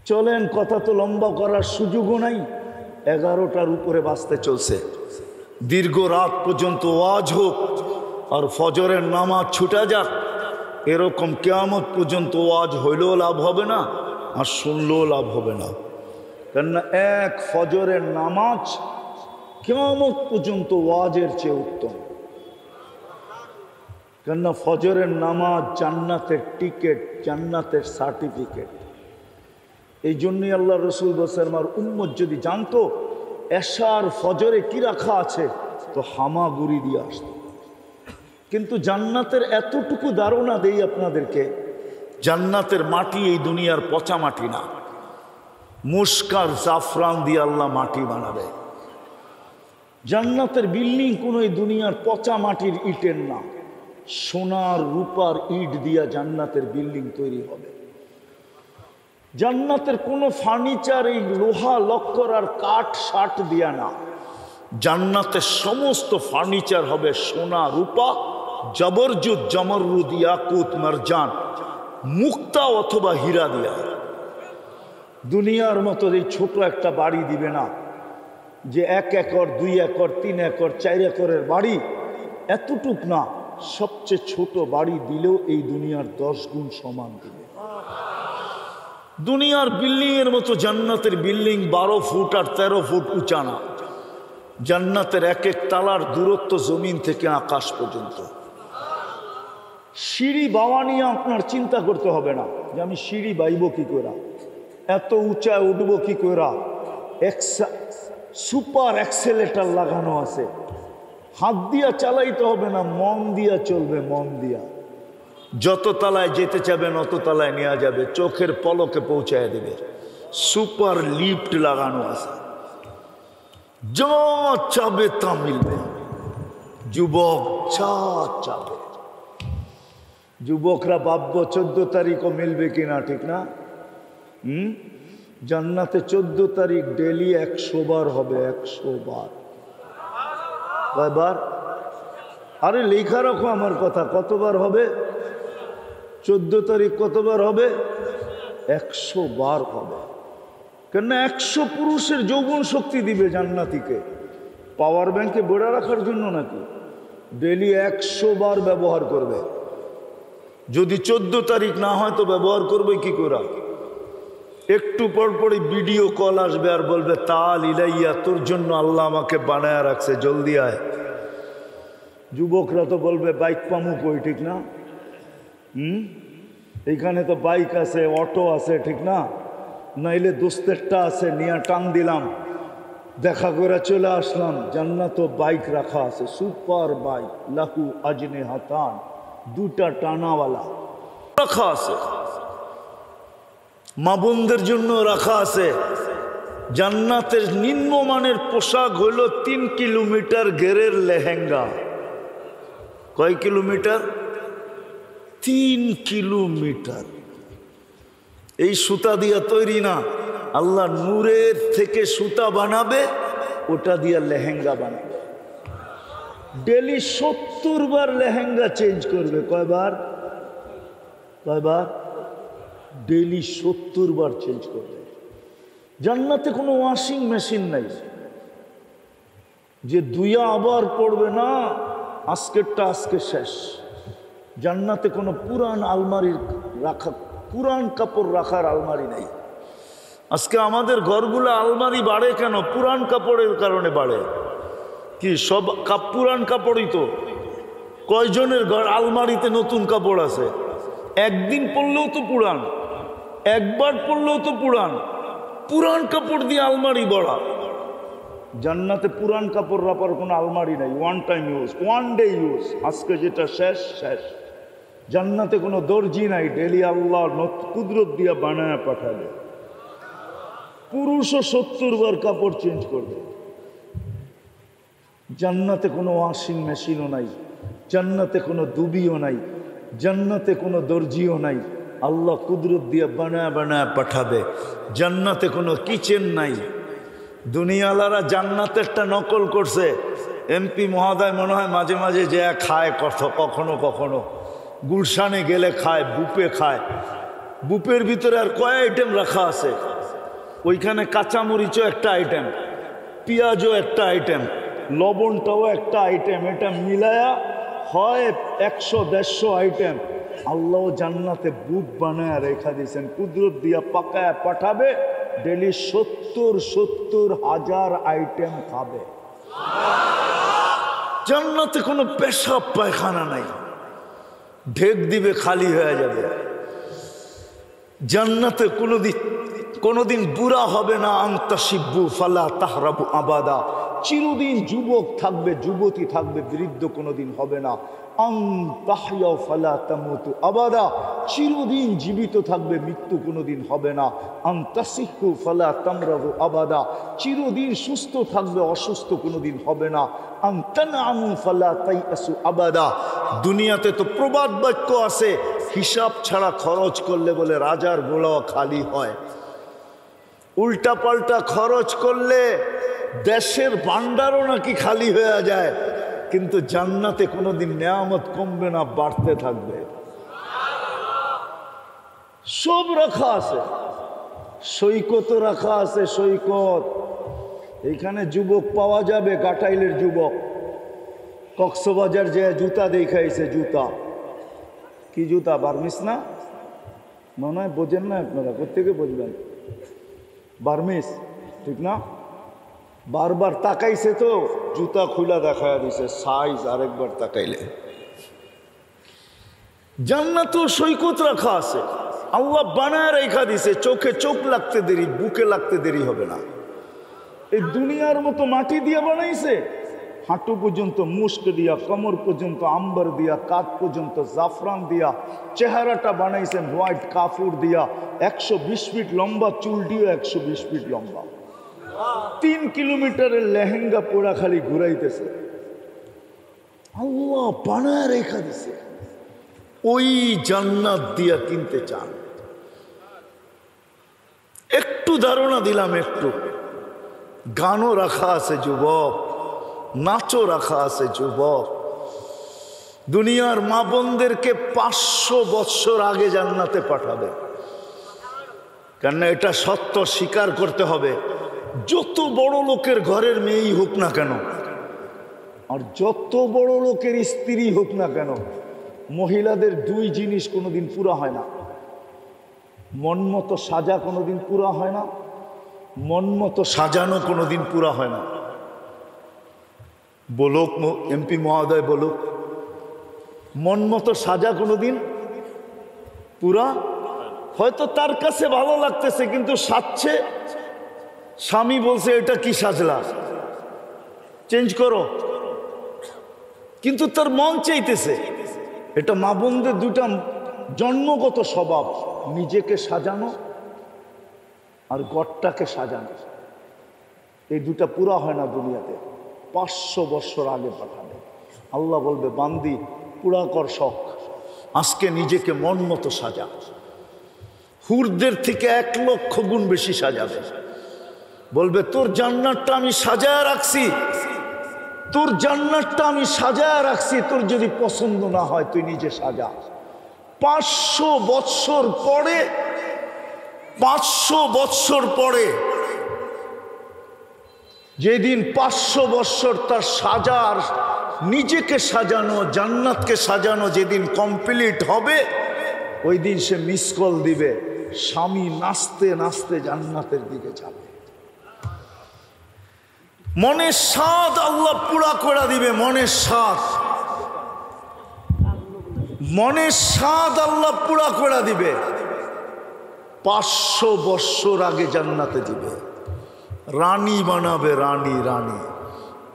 চলেন, কথা তো লম্বা করার সুযোগও নাই, 11টার উপরে বাঁচতে চলছে। দীর্ঘ রাত পর্যন্ত ওয়াজ হোক আর ফজরের নামাজ ছুটা যাক, এরকম কিয়ামত পর্যন্ত ওয়াজ হইলেও লাভ হবে না আর শুনলেও লাভ হবে না। কেননা এক ফজরের নামাজ কিয়ামত পর্যন্ত ওয়াজের চেয়ে উত্তম। কেননা ফজরের নামাজ জান্নাতের টিকিট, জান্নাতের সার্টিফিকেট। এই জন্যই আল্লাহ রসুল বলছেন আমার উম্মত যদি জানতো এশার ফজরে কি রাখা আছে তো হামাগুড়ি দিয়ে আসত। কিন্তু জান্নাতের এতটুকু ধারণা দেই আপনাদেরকে, জান্নাতের মাটি এই দুনিয়ার পচা মাটি না, মুস্কার জাফরান দিয়ে আল্লাহ মাটি বানাবে। জান্নাতের বিল্ডিং কোনো এই দুনিয়ার পচা মাটির ইটের না, সোনার রূপার ইট দিয়া জান্নাতের বিল্ডিং তৈরি হবে। জান্নাতের কোনো ফার্নিচার এই লোহা লক্কর আর কাঠ শাট দিয়া না, জান্নাতের সমস্ত ফার্নিচার হবে সোনা রূপা, জবরজুদ জমরুদ ইয়াকুত মারজান মুক্তা অথবা হীরা দিয়া। দুনিয়ার মতো এই ছোট একটা বাড়ি দিবে না যে 1 একর 2 একর 3 একর 4 একরের বাড়ি, এতটুক না, সবচেয়ে ছোট বাড়ি দিলেও এই দুনিয়ার 10 গুণ সমান দিবে। দুনিয়ার বিল্ডিং এর মতো জান্নাতের বিল্ডিং 12 ফুট আর 13 ফুট উঁচা না। জান্নাতের এক এক তালার দূরত্ব জমিন থেকে আকাশ পর্যন্ত। সিঁড়ি বাওয়া নিয়ে আপনার চিন্তা করতে হবে না যে আমি সিঁড়ি বাইব কি করে, এত উঁচায় উঠবো কি করে। সুপার অ্যাক্সেলেটার লাগানো আছে, হাত দিয়া চালাইতে হবে না, মন দিয়া চলবে, মন দিয়া। যত তলায় যেতে চাবেন অত তলায় নেওয়া যাবে, চোখের পলকে পৌঁছায় দেবে। সুপার লিফট লাগানো আছে, যা চাবে তা মিলবে। যুবক যা চাবে, যুবকরা ভাববো 14 তারিখও মিলবে কিনা, ঠিক না? জান্নাতে 14 তারিখ ডেলি 100 বার হবে, 100 বার। কয়বার? আরে লেখা রাখো আমার কথা, কতবার হবে? 14 তারিখ কতবার হবে? 100 বার হবে। কেন 100 পুরুষের যৌবন শক্তি দিবে জান্নাতীকে, পাওয়ার ব্যাংকে বেড়া রাখার জন্য নাকি? ডেলি 100 বার ব্যবহার করবে। যদি 14 তারিখ না হয় তো ব্যবহার করবে কি করে? একটু পর পরই ভিডিও কল আসবে আর বলবে তাল ইলাইয়া, তোর জন্য আল্লাহ আমাকে বানায় রাখছে, জলদি আয়। যুবকরা তো বলবে বাইক পামু কই, ঠিক না? এইখানে তো বাইক আছে, অটো আছে, ঠিক না? নাইলে দোস্তেরটা আছে, নিয়ে টান দিলাম, দেখা করে চলে আসলাম। জান্নাতও বাইক রাখা আছে, সুপার বাইক, লাহু আজনে হাতান, দুটা টানাওয়ালা রাখা আছে। মা বোনদের জন্য রাখা আছে। জান্নাতের নিম্নমানের পোশাক হইল 3 কিলোমিটার ঘেরের লেহেঙ্গা। কয় কিলোমিটার? 3 কিলোমিটার। এই সুতা দিয়া তৈরি না, আল্লাহ নূরের থেকে সুতা বানাবে, ওটা দিয়া লেহেঙ্গা বানাবে। ডেলি 70 বার লেহেঙ্গা চেঞ্জ করবে। কয়বার? কয়বার? ডেলি 70 বার চেঞ্জ করবে। জান্নাতে কোনো ওয়াশিং মেশিন নাই যে দুইয়া আবার পড়বে না, আজকেরটা আজকে শেষ। জান্নাতে কোনো পুরান আলমারির রাখা, পুরান কাপড় রাখার আলমারি নাই। আজকে আমাদের ঘরগুলো আলমারি বাড়ে কেন? পুরান কাপড়ের কারণে বাড়ে। কি সব পুরান কাপড়ই তো? কয়জনের ঘর আলমারিতে নতুন কাপড় আছে? একদিন পরলেও তো পুরান, একবার পরলেও তো পুরান। পুরান কাপড় দিয়ে আলমারি বড়া। জান্নাতে পুরান কাপড় রাখার কোনো আলমারি নাই। One time use, one day use. আজকে যেটা শেষ শেষ। জান্নাতে কোনো দর্জি নাই, ডেলি আল্লাহ কুদরত দিয়া বানায় পাঠাবে। পুরুষও 70 বার কাপড় চেঞ্জ করবে। জান্নাতে কোনো ওয়াশিং মেশিনও নাই, জান্নাতে কোনো দুবিও নাই, জান্নাতে কোনো দর্জিও নাই। আল্লাহ কুদরত দিয়া বানায় বানায় পাঠাবে। জান্নাতে কোনো কিচেন নাই। দুনিয়ালারা জান্নাতেরটা নকল করছে। এমপি মহোদয় মনে হয় মাঝে মাঝে যে খায়, কখনো কখনো গুলশানে গেলে খায়, বুপে খায়। বুপের ভিতরে আর কয় আইটেম রাখা আছে? ওইখানে কাঁচামরিচও একটা আইটেম, পেঁয়াজও একটা আইটেম, লবণটাও একটা আইটেম। এটা মিলায়া হয় 100-150 আইটেম। আল্লাহ জান্নাতে বুক বানায় রেখা দিয়েছেন, কুদরত দিয়া পাকায় পাঠাবে। ডেলি 70 হাজার আইটেম খাবে। জান্নাতে কোনো পেশাব পায়খানা নাই, ঢেক দিবে খালি হয়ে যাবে। জান্নাতে কোনোদিন বুড়া হবে না। আন্তাসিব্বু ফালা তাহরাবু আবাদা। চিরদিন যুবক থাকবে, যুবতী থাকবে, বৃদ্ধ কোনোদিন হবে না। আন্তাহইয়া ফালা তামুতু আবাদা। চিরদিন জীবিত থাকবে, মৃত্যু কোনোদিন হবে না। আন্তাসিহু ফালা তামরাবু আবাদা। চিরদিন সুস্থ থাকবে, অসুস্থ কোনোদিন হবে না। আনতানামু ফালা তাইয়াসু আবাদা। দুনিয়াতে তো প্রবাদ বাক্য আছে, হিসাব ছাড়া খরচ করলে বলে রাজার গোলাও খালি হয়। উল্টা পাল্টা খরচ করলে দেশের ভান্ডারও নাকি খালি হয়ে যায়। কিন্তু জান্নাতে কোনোদিন নেয়ামত কমবে না, বাড়তে থাকবে। সব রাখা আছে, সৈকত রাখা আছে, সৈকত। এইখানে যুবক পাওয়া যাবে, কাটাইলের যুবক। কক্সবাজার যে জুতা দেখাইছে, জুতা কি জুতা? বার্মিস না মনে হয়? বোঝেন না আপনারা, কোথেকে বুঝবেন? বার্মিস, ঠিক না? বারবার তাকাইছে তো জুতা খুলা দেখা দিছে, সাইজ আরেকবার তাকাইলে। জান্নাতেও সৈকত রাখা আছে, আল্লাহ বানায় রেখা দিছে। চোখে চোখ লাগতে দেরি, বুকে লাগতে দেরি হবে না। এই দুনিয়ার মতো মাটি দিয়ে বানাইছে, হাঁটু পর্যন্ত মুস্ক দিয়া, কমর পর্যন্ত আম্বার দিয়া, কাঁধ পর্যন্ত জাফরান দিয়া। চেহারাটা বানাইছেন হোয়াইট কাফুর দিয়া। 120 ফিট লম্বা, চুল দিয়ে 120 ফিট লম্বা। 3 কিলোমিটারের লেহেঙ্গা পোড়া খালি ঘুরাইতেছে। আল্লাহ বানায় রেখা দিছে। ওই জান্নাত দিয়া কিনতে চান? একটু ধারণা দিলাম, একটু। গানও রাখা আছে যুবক, নাচও রাখা আছে যুবক। দুনিয়ার মা বোনদেরকে 500 বৎসর আগে জান্নাতে পাঠাবে। কেননা এটা সত্য, স্বীকার করতে হবে। যত বড় লোকের ঘরের মেয়েই হোক না কেন, আর যত বড় লোকের স্ত্রী হোক না কেন, মহিলাদের 2 জিনিস কোনোদিন পুরা হয় না। মন মতো সাজা কোনোদিন পুরা হয় না, মন মতো সাজানো কোনোদিন পুরা হয় না। বলুক এমপি মহোদয়, বলুক। মন মতো সাজা কোনোদিন পুরা হয়তো তার কাছে ভালো লাগতেছে, কিন্তু সাজছে, স্বামী বলছে এটা কি সাজলা, চেঞ্জ করো, কিন্তু তার মন চাইতেছে। এটা মা বোনদের দুটা জন্মগত স্বভাব, নিজেকে সাজানো আর ঘরটাকে সাজানো। এই দুটা পুরা হয় না দুনিয়াতে। 500 বছর আগে পাঠাবে। আল্লাহ বলবে বান্দি পুরা কর শখ, আজকে নিজেকে মন মতো সাজা। হুরদের থেকে 1 লক্ষ গুণ বেশি সাজাবে। বলবে তোর জান্নাতটা আমি সাজায় রাখছি, তোর জান্নাতটা আমি সাজায় রাখছি, তোর যদি পছন্দ না হয় তুই নিজে সাজা। 500 বৎসর পরে, 500 বৎসর পরে, যেদিন 500 বৎসর তার সাজার, নিজেকে সাজানো, জান্নাতকে সাজানো যেদিন কমপ্লিট হবে, ওই দিন সে মিস কল দিবে, স্বামী নাচতে নাচতে জান্নাতের দিকে যাবে। মনের স্বাদ আল্লাহ পুরা করে দিবে। মনের স্বাদ, মনের স্বাদ আল্লাহ পুরা করে দিবে। 500 বৎসর আগে জান্নাতে দিবে, রানী বানাবে, রানী রানী।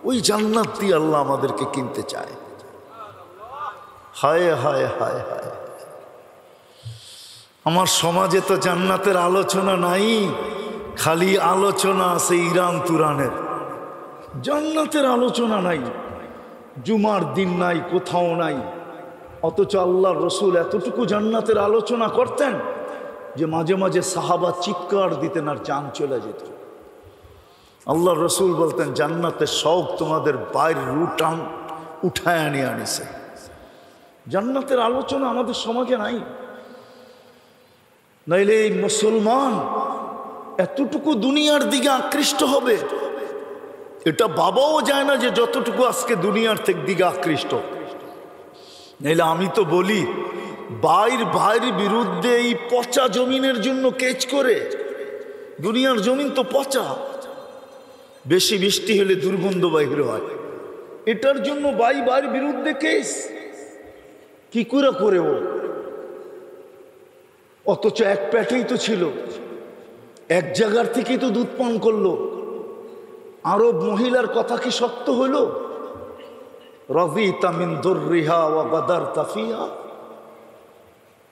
ওই জান্নাত দিয়ে আল্লাহ আমাদেরকে কিনতে চায়। হায় হায় হায় হায়, আমার সমাজে তো জান্নাতের আলোচনা নাই, খালি আলোচনা আছে ইরান তুরানের। জান্নাতের আলোচনা নাই, জুমার দিন নাই, কোথাও নাই। অথচ আল্লাহর রসুল এতটুকু জান্নাতের আলোচনা করতেন যে মাঝে মাঝে সাহাবা চিৎকার দিতেন আর জান চলে যেত। আল্লাহর রসুল বলতেন জান্নাতের শখ তোমাদের বাইরের রুটান উঠায় আনিয়ে আনিছে। জান্নাতের আলোচনা আমাদের সমাজে নাই। নাইলে এই মুসলমান এতটুকু দুনিয়ার দিকে আকৃষ্ট হবে, এটা বাবাও যায় না যে যতটুকু আজকে দুনিয়ার দিকে আকৃষ্ট। নাইলে আমি তো বলি ভাইয়ের বিরুদ্ধে এই পচা জমিনের জন্য কেচ করে। দুনিয়ার জমিন তো পচা, বেশি বৃষ্টি হলে দুর্গন্ধ বাহির হয়, এটার জন্য ভাইয়ের বিরুদ্ধে কেস কি করে ও? অথচ এক পেটেই তো ছিল, এক জায়গার থেকেই তো দুধ পান করলো। আরব মহিলার কথা কি সত্য হলো? রাযিতা মিন দুররিহা ওয়া বাদারতা ফিহা।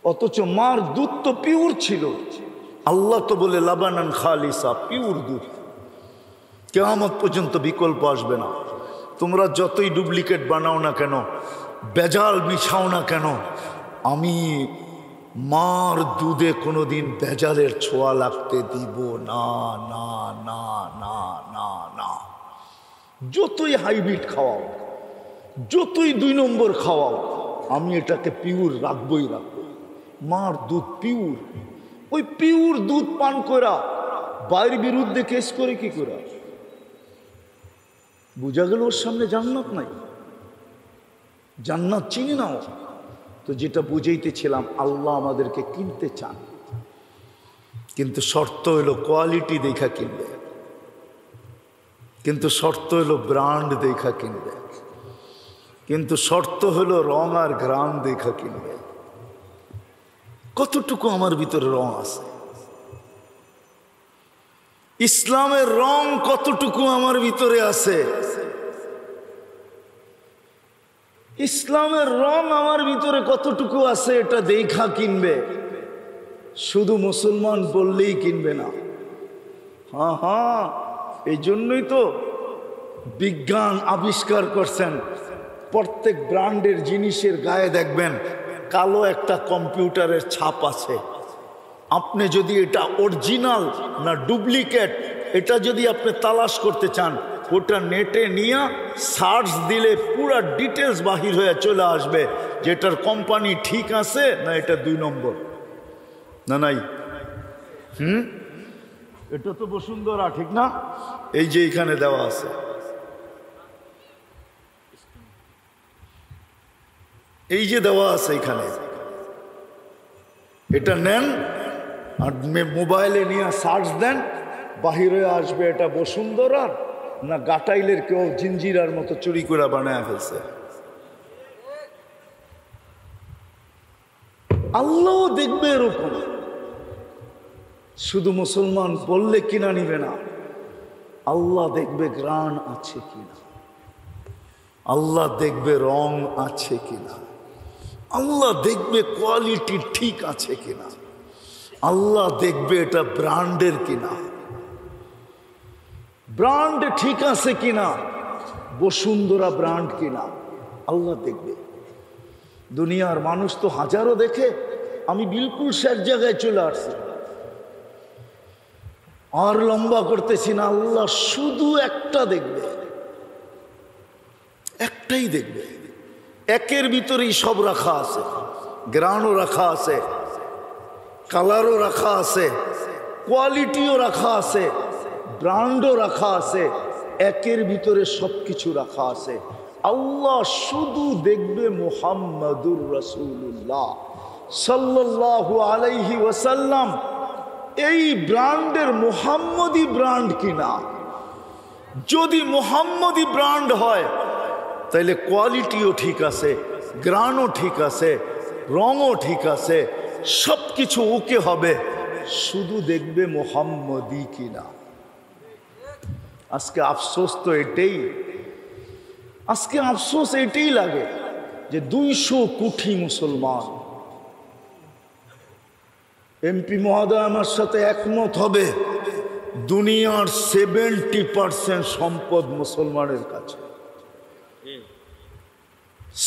অথচ মার দুধ তো পিওর ছিল। আল্লাহ তো বলে লাবানান খালিসা, পিওর দুধ, কিয়ামত পর্যন্ত বিকল্প আসবে না। তোমরা যতই ডুপ্লিকেট বানাও না কেন, বেজাল মিশাও না কেন, আমি মার দুধে কোনোদিন বেজালের ছোঁয়া লাগতে দিব না না না না না না। যতই হাইব্রিড খাওয়াও, যতই 2 নম্বর খাওয়াও, আমি এটাকে পিওর রাখবই রাখবো। মার দুধ পিওর। ওই পিওর দুধ পান করা বাইরের বিরুদ্ধে কেস করে কি করা? বুঝা গেল ওর সামনে জান্নাত নাই, জান্নাত চিনি নাও। তো যেটা বুঝাইতেছিলাম, আল্লাহ আমাদেরকে কিনতে চান, কিন্তু শর্ত হলো কোয়ালিটি দেখা কিনবে, কিন্তু শর্ত হলো ব্র্যান্ড দেখা কিনবে, কিন্তু শর্ত হলো রং আর গ্রাম দেখা কিনবে। কতটুকু আমার ভিতরে রং আছে, ইসলামের রং কতটুকু আমার ভিতরে আছে, ইসলামের রং আমার ভিতরে কতটুকু আছে, এটা দেখা কিনবে। শুধু মুসলমান বললেই কিনবে না। হ্যাঁ, এই জন্যই তো বিজ্ঞান আবিষ্কার করছেন, প্রত্যেক ব্র্যান্ডের জিনিসের গায়ে দেখবেন কালো একটা কম্পিউটারের ছাপ আছে। আপনি যদি এটা অরিজিনাল না ডুপ্লিকেট, এটা যদি আপনি তালাশ করতে চান, ওটা নেটে নিয়ে সার্চ দিলে পুরা ডিটেলস বাহির হয়ে চলে আসবে যে এটার কোম্পানি ঠিক আছে না এটা 2 নম্বর না নাই। এটা তো বসুন্ধরা, ঠিক না? এই যে এখানে দেওয়া আছে, এই যে দেওয়া আছে এখানে, এটা নেন আর মোবাইলে নিয়ে সার্চ দেন, বাহিরে আসবে এটা বসুন্ধরার না গাটাইলের কেউ জিঞ্জিরার মতো চুরি করে বানায় ফেলছে। আল্লাহও দেখবে এরকম। শুধু মুসলমান বললে কিনা নিবে না, আল্লাহ দেখবে গ্রাণ আছে কিনা, আল্লাহ দেখবে রং আছে কিনা, আল্লাহ দেখবে কোয়ালিটি ঠিক আছে কিনা, আল্লাহ দেখবে এটা ব্র্যান্ডের কিনা, ব্র্যান্ড ঠিক আছে কিনা, বসুন্ধরা ব্র্যান্ড কিনা, আল্লাহ দেখবে। দুনিয়ার মানুষ তো হাজারো দেখে, আমি বিলকুল শেষ জায়গায় চলে আসছি, আর লম্বা করতেছি না। আল্লাহ শুধু একটা দেখবে, একটাই দেখবে। একের ভিতরেই সব রাখা আছে, গ্রানও রাখা আছে, কালারও রাখা আছে, কোয়ালিটিও রাখা আছে, ব্র্যান্ডও রাখা আছে, একের ভিতরে সবকিছু রাখা আছে। আল্লাহ শুধু দেখবে মুহাম্মাদুর রাসূলুল্লাহ সাল্লাল্লাহু আলাইহি ওয়াসাল্লাম এই ব্র্যান্ডের মুহাম্মদি ব্র্যান্ড কিনা। যদি মুহাম্মদি ব্র্যান্ড হয় তাহলে কোয়ালিটিও ঠিক আছে, গ্রানও ঠিক আছে, রঙও ঠিক আছে, সব কিছু ওকে হবে, শুধু দেখবে মুহাম্মদি কিনা। আজকে আফসোস তো এটাই, আজকে আফসোস এটাই লাগে যে 200 কোটি মুসলমান। এমপি মহোদয় আমার সাথে একমত হবে, দুনিয়ার 70% সম্পদ মুসলমানের কাছে,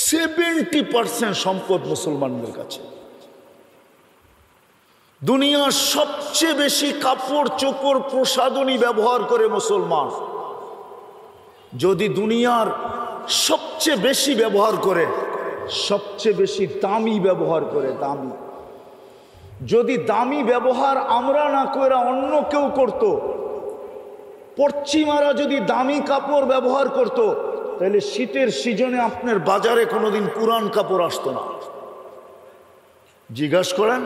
70% সম্পদ মুসলমানদের কাছে। দুনিয়ার সবচেয়ে বেশি কাপড় চোপড় প্রসাধনী ব্যবহার করে মুসলমান। যদি দুনিয়ার সবচেয়ে বেশি ব্যবহার করে, সবচেয়ে বেশি দামি ব্যবহার করে, দামি, যদি দামি ব্যবহার আমরা না করে অন্য কেউ করত, পশ্চিমারা যদি দামি কাপড় ব্যবহার করত, তাহলে শীতের সিজনে আপনার বাজারে কোনোদিন পুরান কাপড় আসতো না। জিজ্ঞাসা করেন,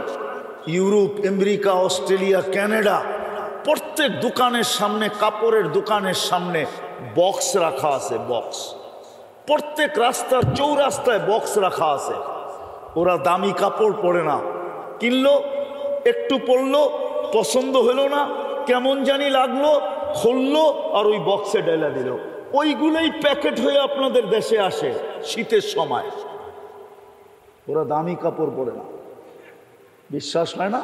ইউরোপ, আমেরিকা, অস্ট্রেলিয়া, কানাডা, প্রত্যেক দোকানের সামনে, কাপড়ের দোকানের সামনে বক্স রাখা আছে, বক্স। প্রত্যেক রাস্তার চৌরাস্তায় বক্স রাখা আছে। ওরা দামি কাপড় পরে না, কিনলো, একটু পরলো, পছন্দ হলো না, কেমন জানি লাগলো, খুললো আর ওই বক্সে ঢেলে দিল। ওইগুলোই প্যাকেট হয়ে আপনাদের দেশে আসে শীতের সময়। ওরা দামি কাপড় পরে না। বিশ্বাস হয় না?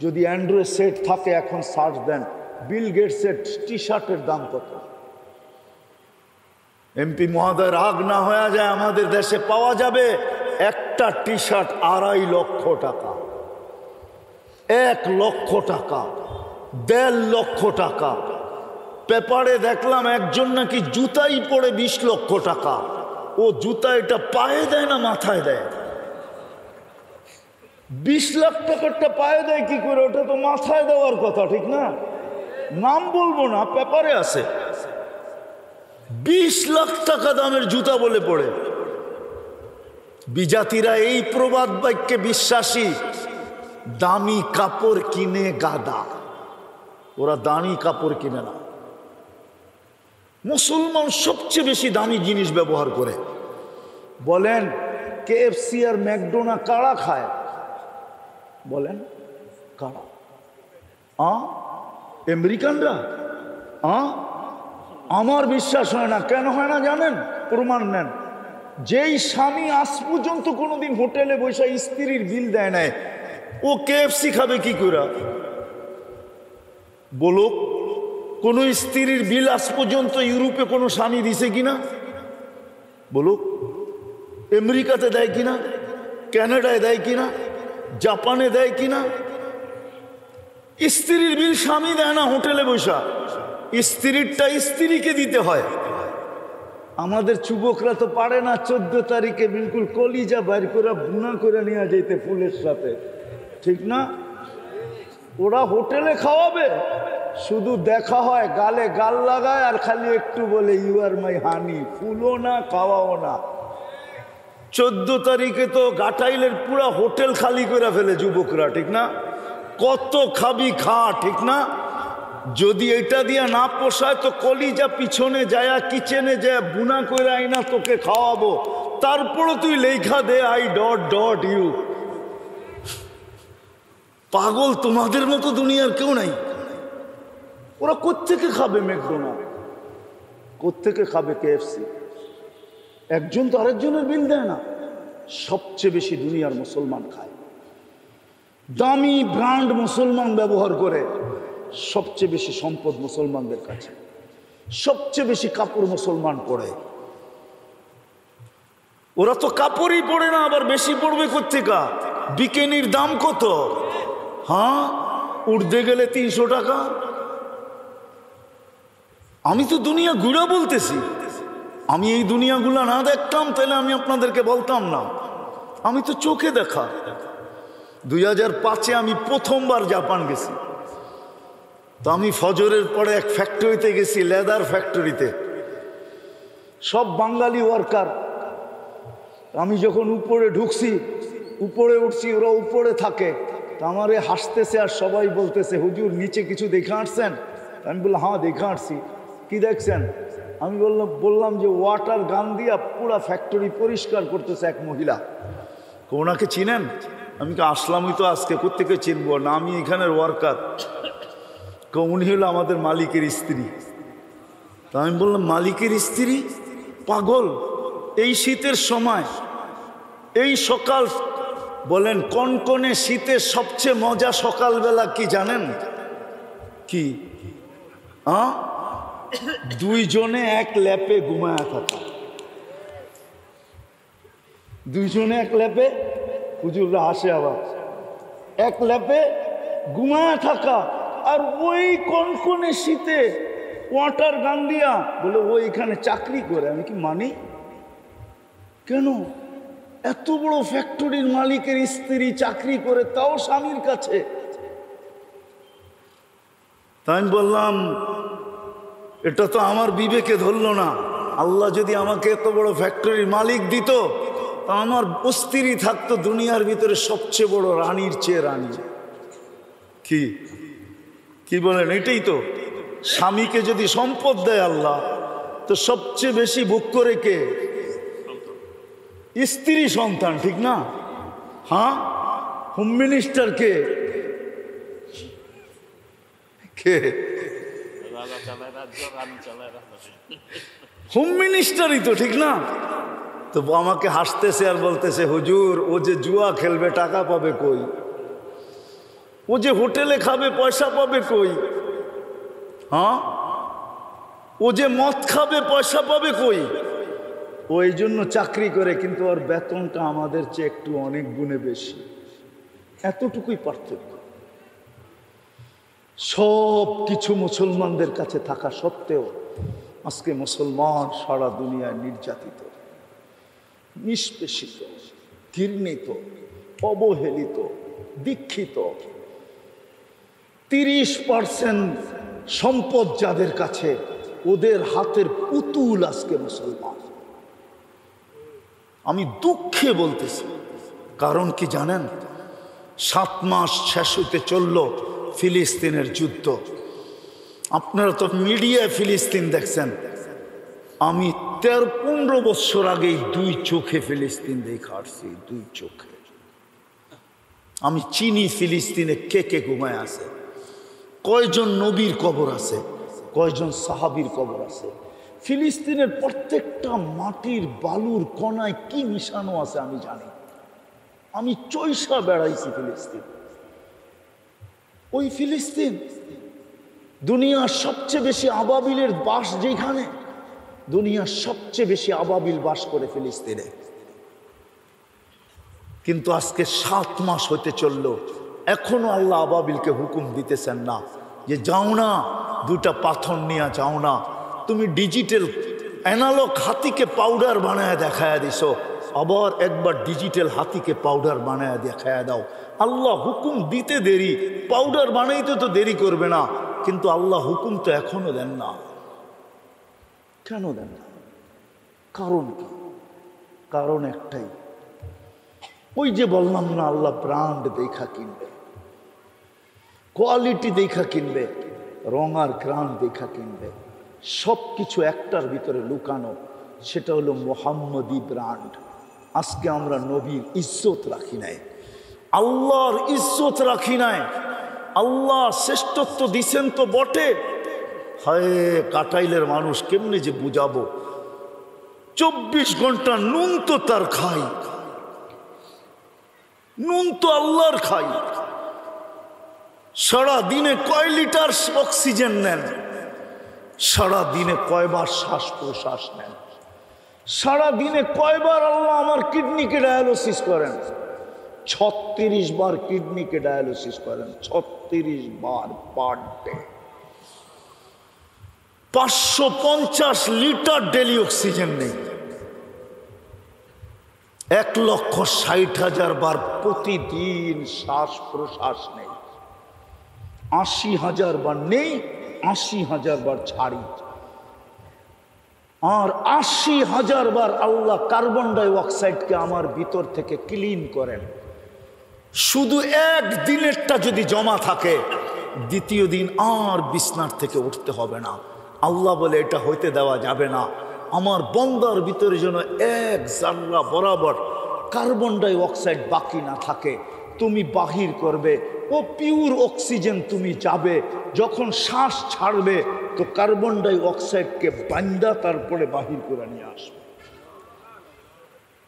যদি অ্যান্ড্রয়েড সেট থাকে, এখন সার্চ দেন, বিল গেটসের টি শার্টের দাম কত। এমপি মহোদয় রাগ না হয়ে যায়, আমাদের দেশে পাওয়া যাবে একটা টি শার্ট 2.5 লক্ষ টাকা, 1 লক্ষ টাকা, 1.5 লক্ষ টাকা। পেপারে দেখলাম একজন নাকি জুতাই পড়ে 20 লক্ষ টাকা। ও জুতা এটা পায়ে দেয় না মাথায় দেয়? 20 লাখ টাকারটা পায়ে দেয় কি করে? ওটা তো মাথায় দেওয়ার কথা, ঠিক না? নাম বলবো না, পেপারে আছে। 20 লাখ টাকা দামের জুতা বলে পড়ে। বিজাতিরা এই প্রবাদ বাক্যে বিশ্বাসী, দামি কাপড় কিনে গাদা। ওরা দামি কাপড় কিনে না। মুসলমান সবচেয়ে বেশি দামি জিনিস ব্যবহার করে। বলেন কেএফসি আর ম্যাকডোনা কারা খায়? বলেন কারা? আমেরিকানরা? আমার বিশ্বাস হয় না। কেন হয় না জানেন? প্রমাণ নেন। যেই স্বামী আজ পর্যন্ত কোনোদিন হোটেলে বসে স্ত্রীর বিল দেয় নাই, ও কেএফসি খাবে কি করে? বলো, কোন স্ত্রীর বিল আজ পর্যন্ত ইউরোপে কোনো স্বামী দিছে কিনা? বলো, আমেরিকাতে দেয় কিনা? কানাডায় দেয় কিনা? জাপানে দেয় কিনা? স্ত্রীর বিল স্বামী দেয় না হোটেলে বসা, স্ত্রীরটা স্ত্রীকে দিতে হয়। আমাদের যুবকরা তো পারে না 14 তারিখে বিলকুল কলিজা বাইর করে বুনা করে নিয়ে যেতে ফুলের সাথে, ঠিক না? ওরা হোটেলে খাওয়াবে, শুধু দেখা হয়, গালে গাল লাগায় আর খালি একটু বলে ইউ আর মাই হানি। ফুলও না, খাওয়াও না। 14 তারিখে তো গাটাইলের পুরা হোটেল খালি করে ফেলে যুবকরা, ঠিক না? কত খাবি খা, ঠিক না? যদি এটা দিয়া না পোষায় তো কলিজা পিছনে যায়, কিচেনে যায়, বুনা করে আইনা তোকে খাওয়াবো, তারপরও তুই লেখা দে আই ডট ডট ইউ। পাগল তোমাদের মতো দুনিয়ার কেউ নাই। ওরা কোত্থেকে খাবে ম্যাকডোনাল্ড, কোত্থেকে খাবে কেএফসি? একজন তো আরেকজনের বিল দেয় না। সবচেয়ে বেশি দুনিয়ার মুসলমান খায়, দামি ব্র্যান্ড মুসলমান ব্যবহার করে। সবচেয়ে বেশি সম্পদ মুসলমানদের কাছে, সবচেয়ে বেশি কাপড় মুসলমান পরে। ওরা তো কাপড়ই পরে না, আবার বেশি পড়বে কোত্থেকা? বিকেনির দাম কত? হ্যাঁ, উঠতে গেলে 300 টাকা। আমি তো দুনিয়া ঘুরা বলতেছি। আমি এই দুনিয়াগুলা না দেখতাম তাহলে আমি আপনাদেরকে বলতাম না। আমি তো চোখে দেখা। 2005-এ আমি প্রথমবার জাপান গেছি। তো আমি ফজরের পরে এক ফ্যাক্টরিতে গেছি, লেদার ফ্যাক্টরিতে, সব বাঙালি ওয়ার্কার। আমি যখন উপরে ঢুকছি, উপরে উঠছি, ওরা উপরে থাকে। তো আমারে হাসতেছে আর সবাই বলতেছে, হুজুর নিচে কিছু দেখে আসছেন? আমি বললাম, হ্যাঁ দেখে আসছি। কি দেখছেন? আমি বললাম যে ওয়াটার গান দিয়া পুরা ফ্যাক্টরি পরিষ্কার করতেছে এক মহিলা। ওনাকে চিনেন? আমি আসলামই তো আজকে, কোত্থেকে চিনবো না, আমি এখানের ওয়ার্কার। উনি হলো আমাদের মালিকের স্ত্রী। তা আমি বললাম, মালিকের স্ত্রী? পাগল, এই শীতের সময়, এই সকাল, বলেন কনকনে শীতের সবচেয়ে মজা সকালবেলা কি জানেন? কি? দুইজনে এক ল্যাপে ঘুমায়া থাকা। দুইজনে এক ল্যাপে, হুজুররা আসে আবার, এক ল্যাপে ঘুমায়া থাকা। আর ওই কনকনে শীতে ওয়াটার গান দিয়া বলে ও এখানে চাকরি করে। আমি কি মানি? কেন? এত বড় ফ্যাক্টরির মালিকের স্ত্রী চাকরি করে, তাও স্বামীর কাছে। তাই আমি বললাম, এটা তো আমার বিবেকে ধরল না। আল্লাহ যদি আমাকে এত বড় ফ্যাক্টরির মালিক দিত, তা আমার স্ত্রী থাকতো দুনিয়ার ভিতরে সবচেয়ে বড় রানীর চেয়ে রানী। কি কি বলেন? এটাই তো। স্বামীকে যদি সম্পদ দেয় আল্লাহ, তো সবচেয়ে বেশি ভোগ করে কে? স্ত্রী, সন্তান, ঠিক না? হ্যাঁ, হোম মিনিস্টার কে? কে? হোম মিনিস্টারই তো, ঠিক না? তো আমাকে হাসতেছে আর বলতেছে, হুজুর ও যে জুয়া খেলবে টাকা পাবে কই? ও যে হোটেলে খাবে পয়সা পাবে কই? হ্যাঁ, ও যে মদ খাবে পয়সা পাবে কই? ও এই জন্য চাকরি করে, কিন্তু ওর বেতনটা আমাদের চেয়ে একটু অনেক গুণে বেশি। এতটুকুই পার্থক্য। সব কিছু মুসলমানদের কাছে থাকা সত্ত্বেও আজকে মুসলমান সারা দুনিয়ায় নির্যাতিত, নিষ্পেষিত, ঘৃণিত, অবহেলিত, দীক্ষিত। 30% সম্পদ যাদের কাছে, ওদের হাতের পুতুল আজকে মুসলমান। আমি দুঃখে বলতেছি। কারণ কি জানেন? 7 মাস শেষ হইতে চলল ফিলিস্তিনের যুদ্ধ। আপনারা তো মিডিয়ায় ফিলিস্তিন দেখছেন। আমি 13-15 বছর আগেই 2 চোখে ফিলিস্তিন দেখে আসছি, 2 চোখে। আমি চিনি ফিলিস্তিনে কে কে ঘুমায় আছে, কয়জন নবীর কবর আছে, কয়জন সাহাবীর কবর আছে। ফিলিস্তিনের প্রত্যেকটা মাটির বালুর কণায় কি মিশানো আছে আমি জানি। আমি চৈষা বেড়াইছি ফিলিস্তিন। ওই ফিলিস্তিন দুনিয়ার সবচেয়ে বেশি আবাবিলের বাস, যেখানে দুনিয়ার সবচেয়ে বেশি আবাবিল বাস করে ফিলিস্তিনে। কিন্তু আজকে 7 মাস হতে চলল, এখনো আল্লাহ আবাবিলকে হুকুম দিতেছেন না যে যাও না, 2টা পাথর নিয়ে যাও না। তুমি ডিজিটাল অ্যানালগ হাতিকে পাউডার বানায় দেখায় দিছো, আবার একবার ডিজিটাল হাতিকে পাউডার বানায় দেখায় দাও। আল্লাহ হুকুম দিতে দেরি, পাউডার বানাইতে তো দেরি করবে না, কিন্তু আল্লাহ হুকুম তো এখনো দেন না। কেন দেন না? কারণ কি? কারণ একটাই, ওই যে বললাম না, আল্লাহ ব্র্যান্ড দেখা কিনবে, কোয়ালিটি দেখা কিনবে, রং আর গ্রান দেখা কিনবে। সব কিছু একটার ভিতরে লুকানো, সেটা হলো মোহাম্মদী ব্র্যান্ড। আজকে আমরা নবীর ইজ্জত রাখি নাই, আল্লাহর ইজ্জত রাখি নাই, আল্লাহ শ্রেষ্ঠত্ব দিছেন তো বটে, হায় কাটাইলের মানুষ কেমনে যে বুঝাবো। 24 ঘন্টা নুন তো তার খাই, নুন তো আল্লাহর খাই। সারা দিনে কয় লিটার অক্সিজেন নেন, সারা দিনে কয়বার শ্বাস প্রশ্বাস নেন, সারা দিনে কয়বার আল্লাহ আমার কিডনিকে ডায়ালিসিস করেন। 36 বার কিডনিকে ডায়ালিসিস করেন, 36 বার per day. 550 litre daily oxygen নেই। 1,60,000 বার প্রতিদিন শ্বাস প্রশ্বাস নেই। 80,000 বার নেই, 80,000 বার ছাড়ি। আর 80,000 বার আল্লাহ কার্বন ডাই অক্সাইডকে আমার ভিতর থেকে ক্লিন করেন। শুধু একদিনেরটা যদি জমা থাকে, দ্বিতীয় দিন আর বিছনার থেকে উঠতে হবে না। আল্লাহ বলে এটা হইতে দেওয়া যাবে না। আমার বন্দার ভিতরে যেন এক জাররা বরাবর কার্বন ডাই অক্সাইড বাকি না থাকে, তুমি বাহির করবে। ও পিওর অক্সিজেন তুমি যাবে, যখন শ্বাস ছাড়বে তো কার্বন ডাই অক্সাইডকে বান্দা তারপরে বাহির করে নিয়ে আসবে।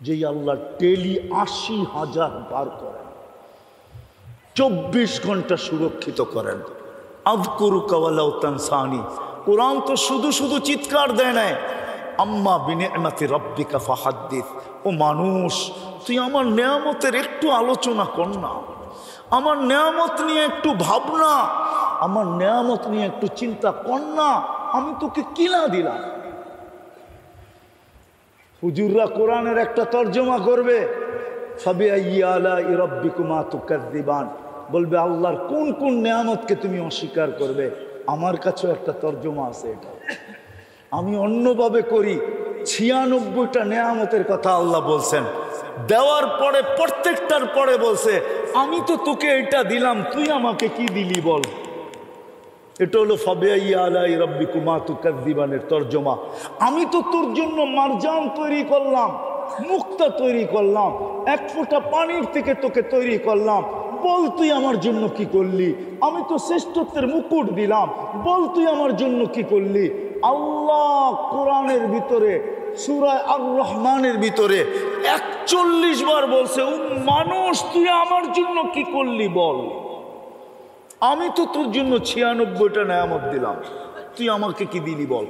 যেই আল্লাহ ডেলি 80,000 বার করেন, 24 ঘন্টা সুরক্ষিত করেন। আযকুরুকা ওয়ালাউ তানসানি। কোরআন তো শুধু শুধু চিৎকার দেয় না, আম্মা বিনিআমাতি রাব্বিকা ফাহাদ্দিস। ও মানুষ, তুই আমার নেয়ামতের একটু আলোচনা কর না, আমার নেয়ামত নিয়ে একটু ভাবনা, আমার নেয়ামত নিয়ে একটু চিন্তা কর না। আমি তোকে কিনা দিলাম। হুজুররা কোরআনের একটা তর্জমা করবে, ফাবিআইয়ি আলাই রাব্বিকুমা তুকাযযিবান, বলবে আল্লাহর কোন কোন নেয়ামতকে তুমি অস্বীকার করবে। আমার কাছেও একটা তর্জমা আছে, এটা আমি অন্যভাবে করি। 96টা নেয়ামতের কথা আল্লাহ বলছেন, দেওয়ার পরে প্রত্যেকটার পরে বলছে আমি তো তোকে এটা দিলাম, তুই আমাকে কি দিলি বল। এটা হলো ফাবিআইয়ি আলাই রাব্বিকুমা তুকাযযিবানের তর্জমা। আমি তো তোর জন্য মারজান তৈরি করলাম, মুক্তা তৈরি করলাম, এক ফোঁটা পানির থেকে তোকে তৈরি করলাম, বল তুই আমার জন্য কি করলি। আমি তো শ্রেষ্ঠত্বের মুকুট দিলাম, বল তুই আমার জন্য কি করলি। আল্লাহ কোরআনের ভিতরে সূরা আর রহমানের ভিতরে 41 বার বলছে, ও মানুষ তুই আমার জন্য কি করলি বল। আমি তো তোর জন্য 96টা নেয়ামত দিলাম, তুই আমাকে কি দিলি বল।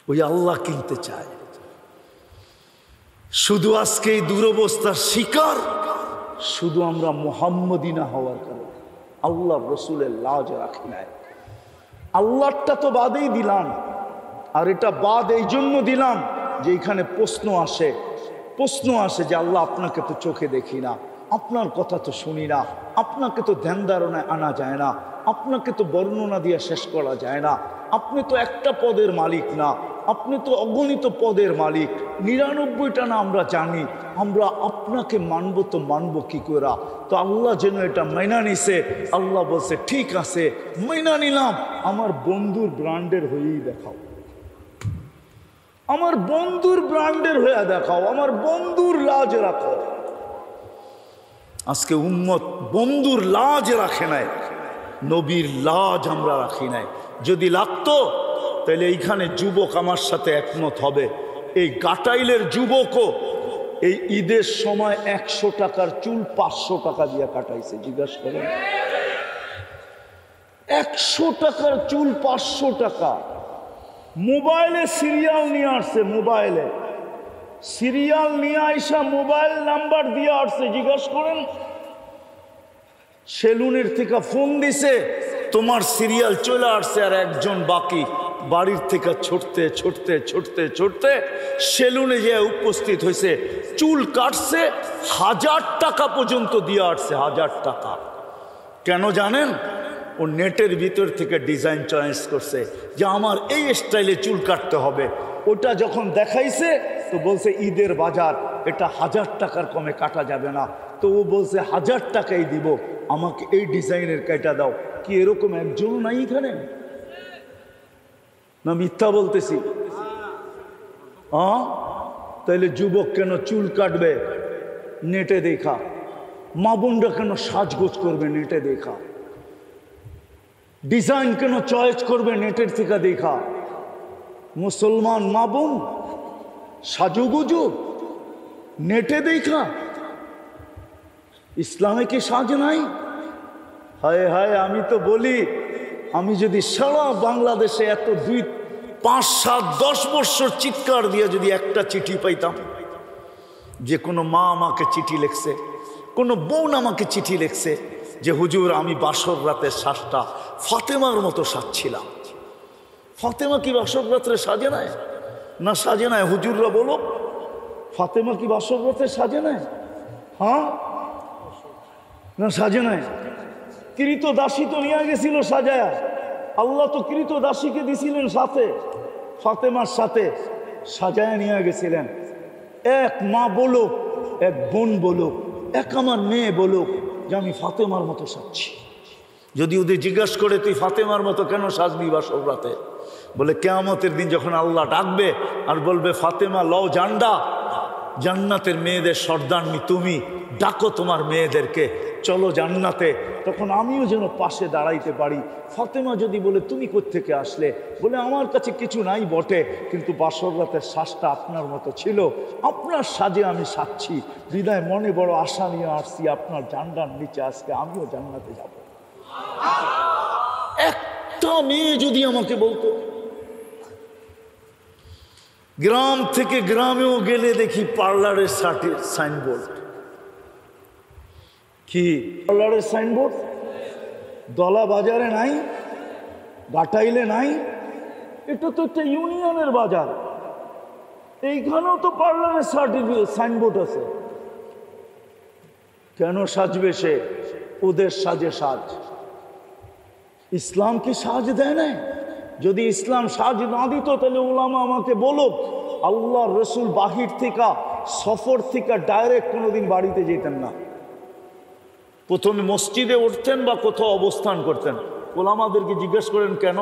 ওই আল্লাহ কিনতে চায়। শুধু আজকে এই দুরবস্থার শিকার শুধু আমরা মুহাম্মদিনা হওয়ার কারণে। আল্লাহ রসুলের লাজ রাখি নাই। আল্লাহটা তো বাদেই দিলাম, আর এটা বাদ এই জন্য দিলাম যে এখানে প্রশ্ন আসে যে আল্লাহ আপনাকে তো চোখে দেখি না, আপনার কথা তো শুনি না, আপনাকে তো ধ্যান ধারণায় আনা যায় না, আপনাকে তো বর্ণনা দিয়ে শেষ করা যায় না, আপনি তো একটা পদের মালিক না, আপনি তো অগণিত পদের মালিক। 99টা না আমরা জানি, আমরা আপনাকে মানব তো মানব কি করে। তো আল্লাহ যেন এটা মাইনা নিছে। আল্লাহ বলছে ঠিক আছে মাইনা নিলাম, আমার বন্ধুর ব্র্যান্ডের হয়েই দেখাও, আমার বন্ধুর ব্র্যান্ডের হয়ে দেখাও, আমার বন্ধুর লাজ রাখো। আজকে উম্মত বন্ধুর লাজ রাখে নাই, নবীর লাজ আমরা রাখি নাই। যদি লাগতো তাহলে এইখানে যুবক আমার সাথে একমত হবে। এই গাটাইলের যুবকও এই ঈদের সময় 100 টাকার চুল 500 টাকা দিয়ে কাটাইছে। জিজ্ঞাসা করেন, 100 টাকার চুল 500 টাকা। মোবাইলে সিরিয়াল নিয়ে আসছে, মোবাইলে সিরিয়াল নিয়ে আইসা মোবাইল নাম্বার দিয়ে আসছে। জিজ্ঞাসা করেন, সেলুনের থেকে ফোন দিছে, তোমার সিরিয়াল চলে আসছে, আর একজন বাকি। বাড়ির থেকে ছুটতে ছুটতে ছুটতে ছুটতে সেলুনে যে উপস্থিত হয়েছে, চুল কাটছে, 1000 টাকা পর্যন্ত দিয়ে আসছে, 1000 টাকা। কেন জানেন? ও নেটের ভিতর থেকে ডিজাইন চয়েস করছে যে আমার এই স্টাইলে চুল কাটতে হবে। ওটা যখন দেখাইছে তো বলছে ঈদের বাজার, এটা 1000 টাকার কমে কাটা যাবে না। তো ও বলছে 1000 টাকাই দিব, আমাকে এই ডিজাইনের কাটা দাও। কি এরকম একজন নাই এখানে? না মিথ্যা বলতেছি? তাইলে যুবক কেন চুল কাটবে? নেটে দেখা। মা বোনরা কেন সাজগোজ করবে নেটে দেখা। ডিজাইন কেন চয়েস করবে নেটের থেকে দেখা। মুসলমান মা বোন সাজুগুজু নেটে দেখা। ইসলামে কি সাজ নাই? হায় হায়, আমি তো বলি, আমি যদি সারা বাংলাদেশে এত 2, 5, 7, 10 বছর চিৎকার দিয়ে যদি একটা চিঠি পাইতাম, যে কোনো মা আমাকে চিঠি লিখছে, কোনো বোন আমাকে চিঠি লিখছে যে হুজুর আমি বাসর রাতের শ্বাসটা ফাতেমার মতো সাজছিলাম। ফাতেমা কি বাসর রাত্রে সাজে নাই? না সাজে নাই? হুজুররা বলো, ফাতেমা কি বাসর রাতে সাজে নাই? হ্যাঁ না সাজে নাই? কৃত দাসী তো নিয়ে গেছিল সাজায়া। আল্লাহ তো কৃত দাসীকে দিছিলেন সাথে, ফাতেমার সাথে সাজায়া নিয়ে গেছিলেন। এক মা বলুক, এক বোন বলুক, এক আমার মেয়ে বলুক যে আমি ফাতেমার মতো সাজছি। যদি ওদের জিজ্ঞাসা করে তুই ফাতেমার মতো কেন সাজবি বাসর রাতে, বলে কিয়ামতের দিন যখন আল্লাহ ডাকবে আর বলবে ফাতেমা লও জান্ডা, জান্নাতের মেয়েদের সর্দারনি তুমি, ডাকো তোমার মেয়েদেরকে, চলো জান্নাতে, তখন আমিও যেন পাশে দাঁড়াইতে পারি। ফাতেমা যদি বলে তুমি কোত্থেকে আসলে, বলে আমার কাছে কিছু নাই বটে, কিন্তু বাসর রাতের শ্বাসটা আপনার মতো ছিল, আপনার সাজে আমি সাজছি, বিদায় মনে বড় আশা নিয়ে আসছি আপনার জান্ডার নিচে আজকে আমিও জান্নাতে যাব। একটা মেয়ে যদি আমাকে বলতো। গ্রাম থেকে গ্রামেও গেলে দেখি পার্লারের সাইনবোর্ড। কি পার্লারের সাইনবোর্ড? দলা বাজারে নাই, গাটাইলে নাই, এটা তো একটা ইউনিয়নের বাজার, এইখানেও তো পার্লারের সাইনবোর্ড আছে। কেন সাজবে সে? ওদের সাজে সাজ। ইসলাম কি সাজ দেয় না? যদি ইসলাম সাজ না দিত তাহলে উলামা আমাকে বলুক, আল্লাহ রসুল বাহির থেকে সফর থেকে ডাইরেক্ট কোনোদিন বাড়িতে যেতেন না, প্রথমে মসজিদে উঠতেন বা কোথাও অবস্থান করতেন। উলামাদেরকে জিজ্ঞেস করেন কেন?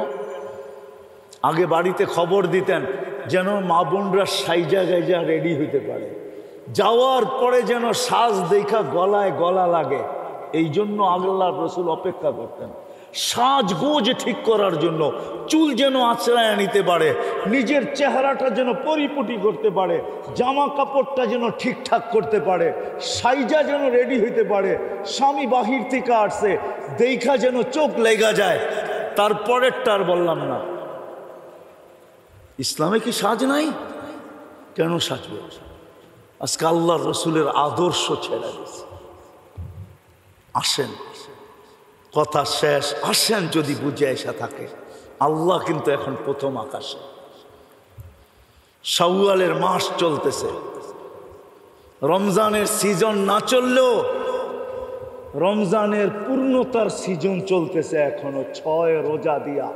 আগে বাড়িতে খবর দিতেন যেন মা বোনরা সাইজা গাইজা রেডি হইতে পারে, যাওয়ার পরে যেন সাজ দেখা গলায় গলা লাগে, এই জন্য আল্লাহ রসুল অপেক্ষা করতেন। সাজগোজ ঠিক করার জন্য, চুল যেন আঁচড়ায় নিতে পারে, নিজের চেহারাটা যেন পরিপুটি করতে পারে, জামা কাপড়টা যেন ঠিকঠাক করতে পারে, সাইজা যেন রেডি হইতে পারে। স্বামী বাহির থেকে আসছে, দেখা যেন চোখ লেগা যায়, তারপরেরটা আর বললাম না। ইসলামে কি সাজ নাই? কেন সাজবে? আজকে আল্লাহ রসুলের আদর্শ ছেড়ে দিয়েছে। আসেন, কথা শেষ, আসেন যদি বুঝে আসা থাকে। আল্লাহ কিন্তু এখন প্রথম আকাশে, শাওয়ালের মাস চলতেছে, রমজানের সিজন না চললেও রমজানের পূর্ণতার সিজন চলতেছে এখনো। 6 রোজা দিয়া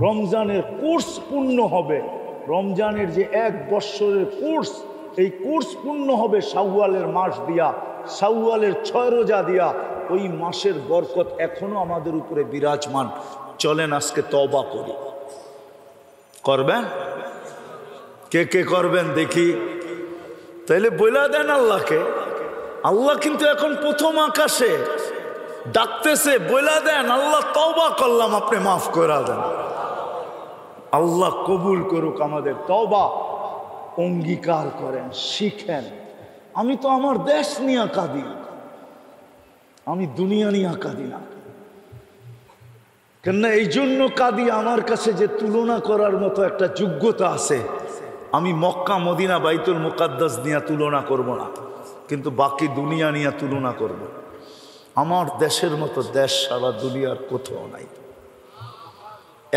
রমজানের কোর্স পূর্ণ হবে। রমজানের যে 1 বৎসরের কোর্স, এই কোর্স পূর্ণ হবে শাওয়ালের মাস দিয়া, শাওয়ালের 6 রোজা দিয়া। ওই মাসের বরকত এখনো আমাদের উপরে বিরাজমান। চলেন আজকে তওবা করি। করবেন? কে কে করবেন দেখি? তাইলে বইলা দেন আল্লাহকে। আল্লাহ কিন্তু এখন প্রথম আকাশে ডাকতেছে, বইলা দেন আল্লাহ তওবা করলাম, আপনি মাফ করে দেন। আল্লাহ কবুল করুক আমাদের তওবা। অঙ্গীকার করেন, শিখেন। আমি তো আমার দেশ নিয়ে কাঁদি, আমি দুনিয়া নিয়ে কাঁদি না। কেননা এই জন্য কাঁদি, আমার কাছে যে তুলনা করার মতো একটা যোগ্যতা আছে। আমি মক্কা মদিনা বাইতুল মুকাদ্দাস নিয়ে তুলনা করব না, কিন্তু বাকি দুনিয়া নিয়ে তুলনা করব। আমার দেশের মতো দেশ সারা দুনিয়ার কোথাও নাই।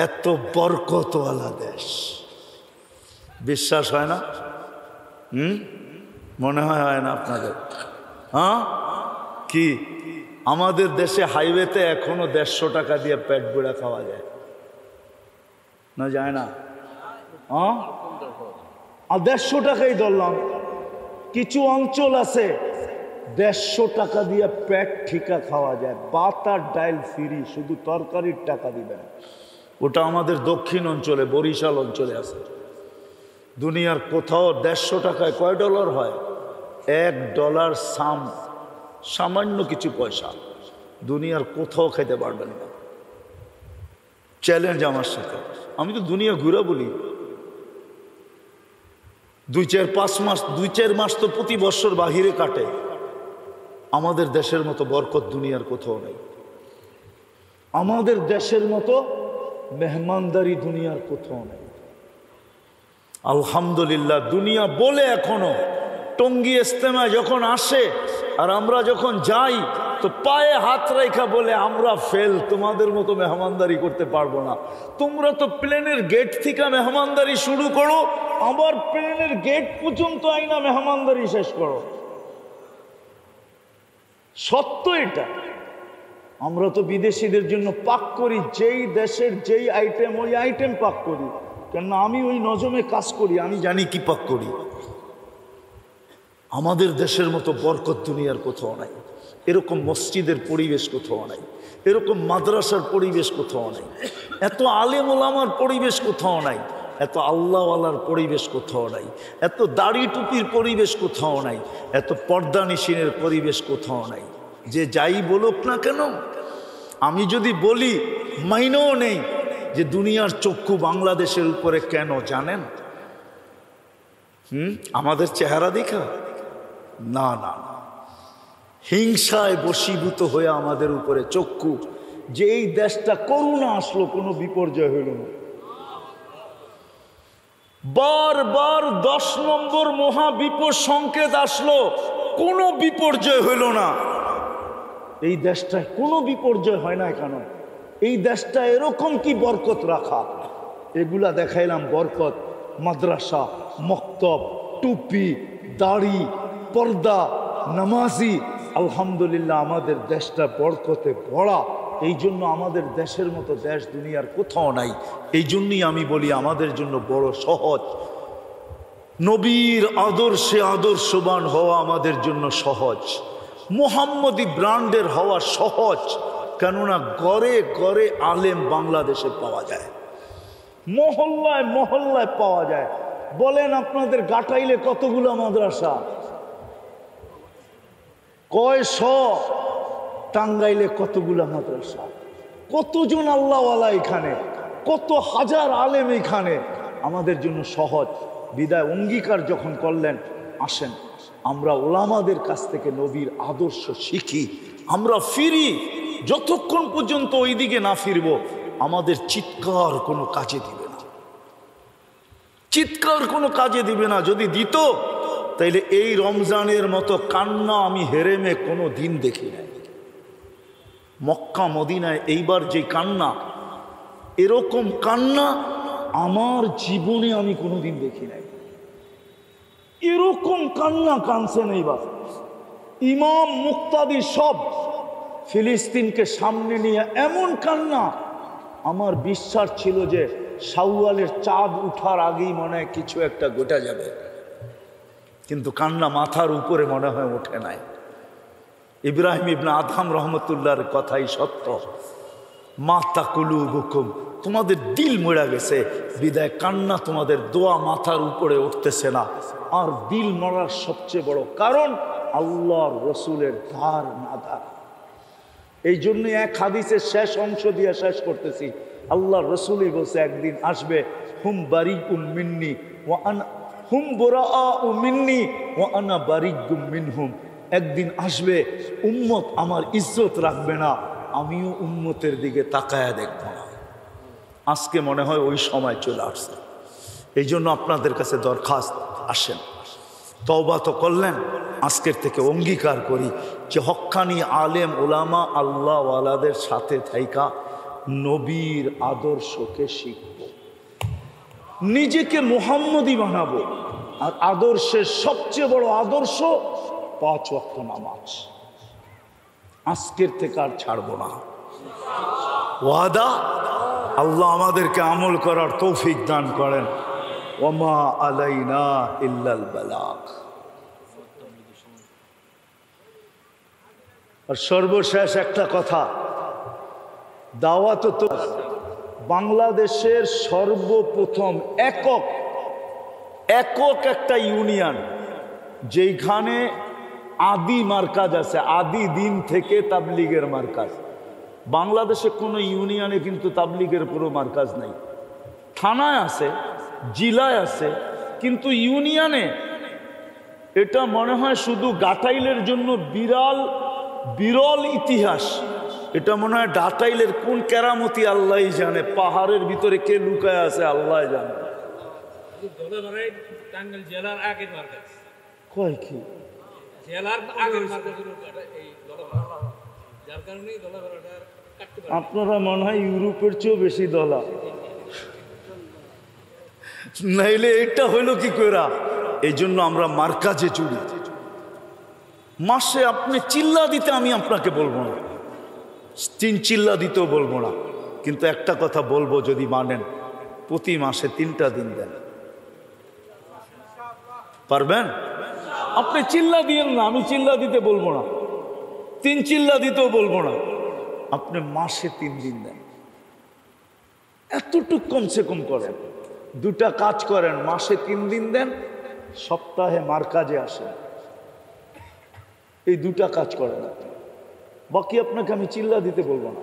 এত বরকতওয়ালা দেশ, বিশ্বাস হয় না? মনে হয় না আপনাদের? হ্যাঁ, কি আমাদের দেশে হাইওয়েতে এখনো 150 টাকা দিয়ে পেট বেড়া খাওয়া যায় না? যায় না? হ্যাঁ, আর 150 টাকাই ধরলাম। কিছু অঞ্চল আছে 150 টাকা দিয়ে পেট ঠিকা খাওয়া যায়, ভাত আর ডাল ফ্রি, শুধু তরকারির টাকা দিবেন। ওটা আমাদের দক্ষিণ অঞ্চলে, বরিশাল অঞ্চলে আছে। দুনিয়ার কোথাও 150 টাকায় কয় ডলার হয়? $1 সামান্য কিছু পয়সা দুনিয়ার কোথাও খেতে পারবেন না। চ্যালেঞ্জ আমার সাথে। আমি তো দুনিয়া ঘুরে বলি, 2-4 মাস তো প্রতি বছর বাহিরে কাটে। আমাদের দেশের মতো বরকত দুনিয়ার কোথাও নেই। আমাদের দেশের মতো মেহমানদারি দুনিয়ার কোথাও নেই। আলহামদুলিল্লাহ, দুনিয়া বলে এখনো টঙ্গী ইজতেমায় যখন আসে আর আমরা যখন যাই তো পায়ে হাত রেখা বলে আমরা ফেল, তোমাদের মতো মেহমানদারি করতে পারবো না। তোমরা তো প্লেনের গেট থেকে মেহমানদারি শুরু করো, আবার প্লেনের গেট পর্যন্ত আইনা মেহমানদারি শেষ করো। সত্য এটা। আমরা তো বিদেশিদের জন্য পাক করি, যেই দেশের যেই আইটেম ওই আইটেম পাক করি, কেননা আমি ওই নজমে কাজ করি, আমি জানি কি পাক করি। আমাদের দেশের মতো বরকত দুনিয়ার কোথাও নাই। এরকম মসজিদের পরিবেশ কোথাও নাই, এরকম মাদ্রাসার পরিবেশ কোথাও নাই, এত আলেম ওলামার পরিবেশ কোথাও নাই, এত আল্লাহওয়ালার পরিবেশ কোথাও নাই, এত দাড়ি টুপির পরিবেশ কোথাও নাই, এত পর্দা নিশিনের পরিবেশ কোথাও নাই। যে যাই বলুক না কেন, আমি যদি বলি মাইনেও নেই যে দুনিয়ার চক্ষু বাংলাদেশের উপরে কেন জানেন? আমাদের চেহারা দেখা না, না, হিংসায় বশীভূত হয়ে আমাদের উপরে চক্ষু। যে এই দেশটা করোনা আসলো, কোনো বিপর্যয় হইল না। বারবার 10 নম্বর মহাবিপদ সংকেত আসলো, কোনো বিপর্যয় হইল না। এই দেশটায় কোনো বিপর্যয় হয় না কেন? এই দেশটা এরকম কি বরকত রাখা। এগুলা দেখাইলাম বরকত, মাদ্রাসা, মক্তব, টুপি, দাড়ি, পর্দা, নামাজি। আলহামদুলিল্লাহ, আমাদের দেশটা বরকতে ভরা। এই জন্য আমাদের দেশের মতো দেশ দুনিয়ার কোথাও নাই। এই জন্যই আমি বলি আমাদের জন্য বড় সহজ। নবীর আদর্শে আদর্শবান হওয়া আমাদের জন্য সহজ, মুহাম্মদী ব্র্যান্ডের হওয়া সহজ। কেননা ঘরে ঘরে আলেম বাংলাদেশে পাওয়া যায়, মহল্লায় মহল্লায় পাওয়া যায়। বলেন আপনাদের গাটাইলে কতগুলো মাদ্রাসা? কয়শ। টাঙ্গাইলে কতগুলো মাদ্রাসা? কতজন আল্লাহওয়ালা এখানে, কত হাজার আলেম এখানে। আমাদের জন্য সহজ। বিদায় অঙ্গীকার যখন করলেন, আসেন আমরা ওলামাদের কাছ থেকে নবীর আদর্শ শিখি, আমরা ফিরি। যতক্ষণ পর্যন্ত ওই দিকে না ফিরব, আমাদের চিৎকার কোনো কাজে দিবে না, চিৎকার কোনো কাজে দিবে না। যদি দিত তাইলে এই রমজানের মতো কান্না আমি হেরেমে কোনো দিন দেখি নাই। মক্কা মদিনায় এইবার যে কান্না, এরকম কান্না আমার জীবনে আমি কোনোদিন দেখি নাই। এরকম কান্না কানছেন এইবার। ইমাম মুক্তাদি সব ফিলিস্তিনকে সামনে নিয়ে এমন কান্না, আমার বিশ্বাস ছিল যে শাওয়ালের চাঁদ উঠার আগেই মনে হয় কিছু একটা ঘটে যাবে, কিন্তু কান্না মাথার উপরে মনে হয় ওঠে নাই। ইব্রাহিম ইবনে আদহাম রহমতুল্লাহর কথাই সত্য। মাতা কুলুবুকুম, তোমাদের দিল মরে গেছে, বিদায় কান্না তোমাদের দোয়া মাথার উপরে উঠতেছে না। আর দিল মরার সবচেয়ে বড় কারণ আল্লাহর রসুলের ধার না ধার। এই জন্য এক হাদিসের শেষ অংশ দিয়ে শেষ করতেছি। আল্লাহর রসুলই বলছে একদিন আসবে, হুম বারিকুম মিন্নি ওয়া আনা হুম বুরাআউ মিন্নি ওয়া আনা বারিকুম মিনহুম। একদিন আসবে উম্মত আমার ইজ্জত রাখবে না, আমিও উম্মতের দিকে তাকায়া দেখব না। আজকে মনে হয় ওই সময় চলে আসছে। এই জন্য আপনাদের কাছে দরখাস্ত, আসেন তওবা তো করলেন, আজকের থেকে অঙ্গীকার করি যে হক্কানি আলেম ওলামা আল্লাহওয়ালাদের সাথে থাইকা নবীর আদর্শকে শিখব, নিজেকে মুহাম্মদী বানাবো। আর আদর্শের সবচেয়ে বড় আদর্শ 5 ওয়াক্ত নামাজ। আজকের থেকে আর ছাড়বো না, ওয়াদা। আল্লাহ আমাদেরকে আমল করার তৌফিক দান করেন। ওমা আলাইনা ইল্লাল বালাগ। আর সর্বশেষ একটা কথা, দাওয়াত তো বাংলাদেশের সর্বপ্রথম একক একটা ইউনিয়ন যেইখানে আদি মার্কাজ আছে, আদি দিন থেকে তাবলিগের মার্কাজ। বাংলাদেশে কোনো ইউনিয়নে কিন্তু তাবলিগের পুরো মার্কাজ নাই। থানায় আছে, জেলায় আছে, কিন্তু ইউনিয়নে এটা মনে হয় শুধু গাটাইলের জন্য বিরল ইতিহাস। এটা মনে হয় ডাটাইলের কোন কেরামতি আল্লাহ জানে, পাহাড়ের ভিতরে কে লুকায় আছে আল্লাহ জানে। কয় কি আপনারা মনে হয় ইউরোপের চেয়েও বেশি দলা, নাইলে এটা হইলো কি কইরা। এই জন্য আমরা মার্কাজে চুরি। মাসে আপনি চিল্লা দিতে আমি আপনাকে বলবো না, 3 চিল্লা দিতেও বলবো না, কিন্তু একটা কথা বলবো যদি মানেন, প্রতি মাসে 3টা দিন দেন। পারবেন? আপনি চিল্লা দিয়েন না, আমি চিল্লা দিতে বলবো না, 3 চিল্লা দিতেও বলবো না, আপনি মাসে 3 দিন দেন। এতটুক কমসে কম করেন, 2টা কাজ করেন, মাসে 3 দিন দেন, সপ্তাহে মার্কাজে আসেন, এই 2টা কাজ করেন আপনি। বাকি আপনাকে আমি চিল্লা দিতে বলবো না,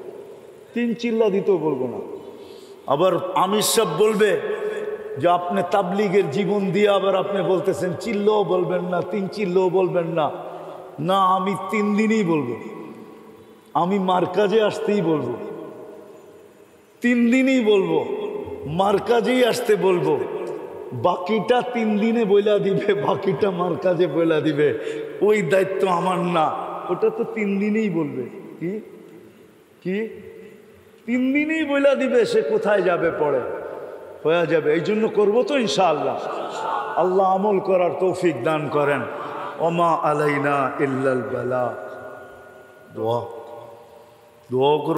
3 চিল্লা দিতেও বলবো না। আবার আমির সাহেব বলবে যে আপনি তাবলিগের জীবন দিয়ে আবার আপনি বলতেছেন চিল্লাও বলবেন না, 3 চিল্লাও বলবেন না। না, আমি 3 দিনই বলবো, আমি মার্কাজে আসতেই বলবো, 3 দিনই বলবো, মার্কাজেই আসতে বলবো। বাকিটা 3 দিনে বইলা দিবে, বাকিটা মার্কাজে বইলা দিবে, ওই দায়িত্ব আমার না, ওটা তো 3 দিনেই বলবে। কি কি 3 দিনেই বইলা দিবে, সে কোথায় যাবে পরে হয়ে যাবে। এই জন্য করবো তো ইনশাআল্লাহ। আল্লাহ আমল করার তৌফিক দান করেন। ওমা আলাইনা ইল্লাল বালা। দোয়া দোয়া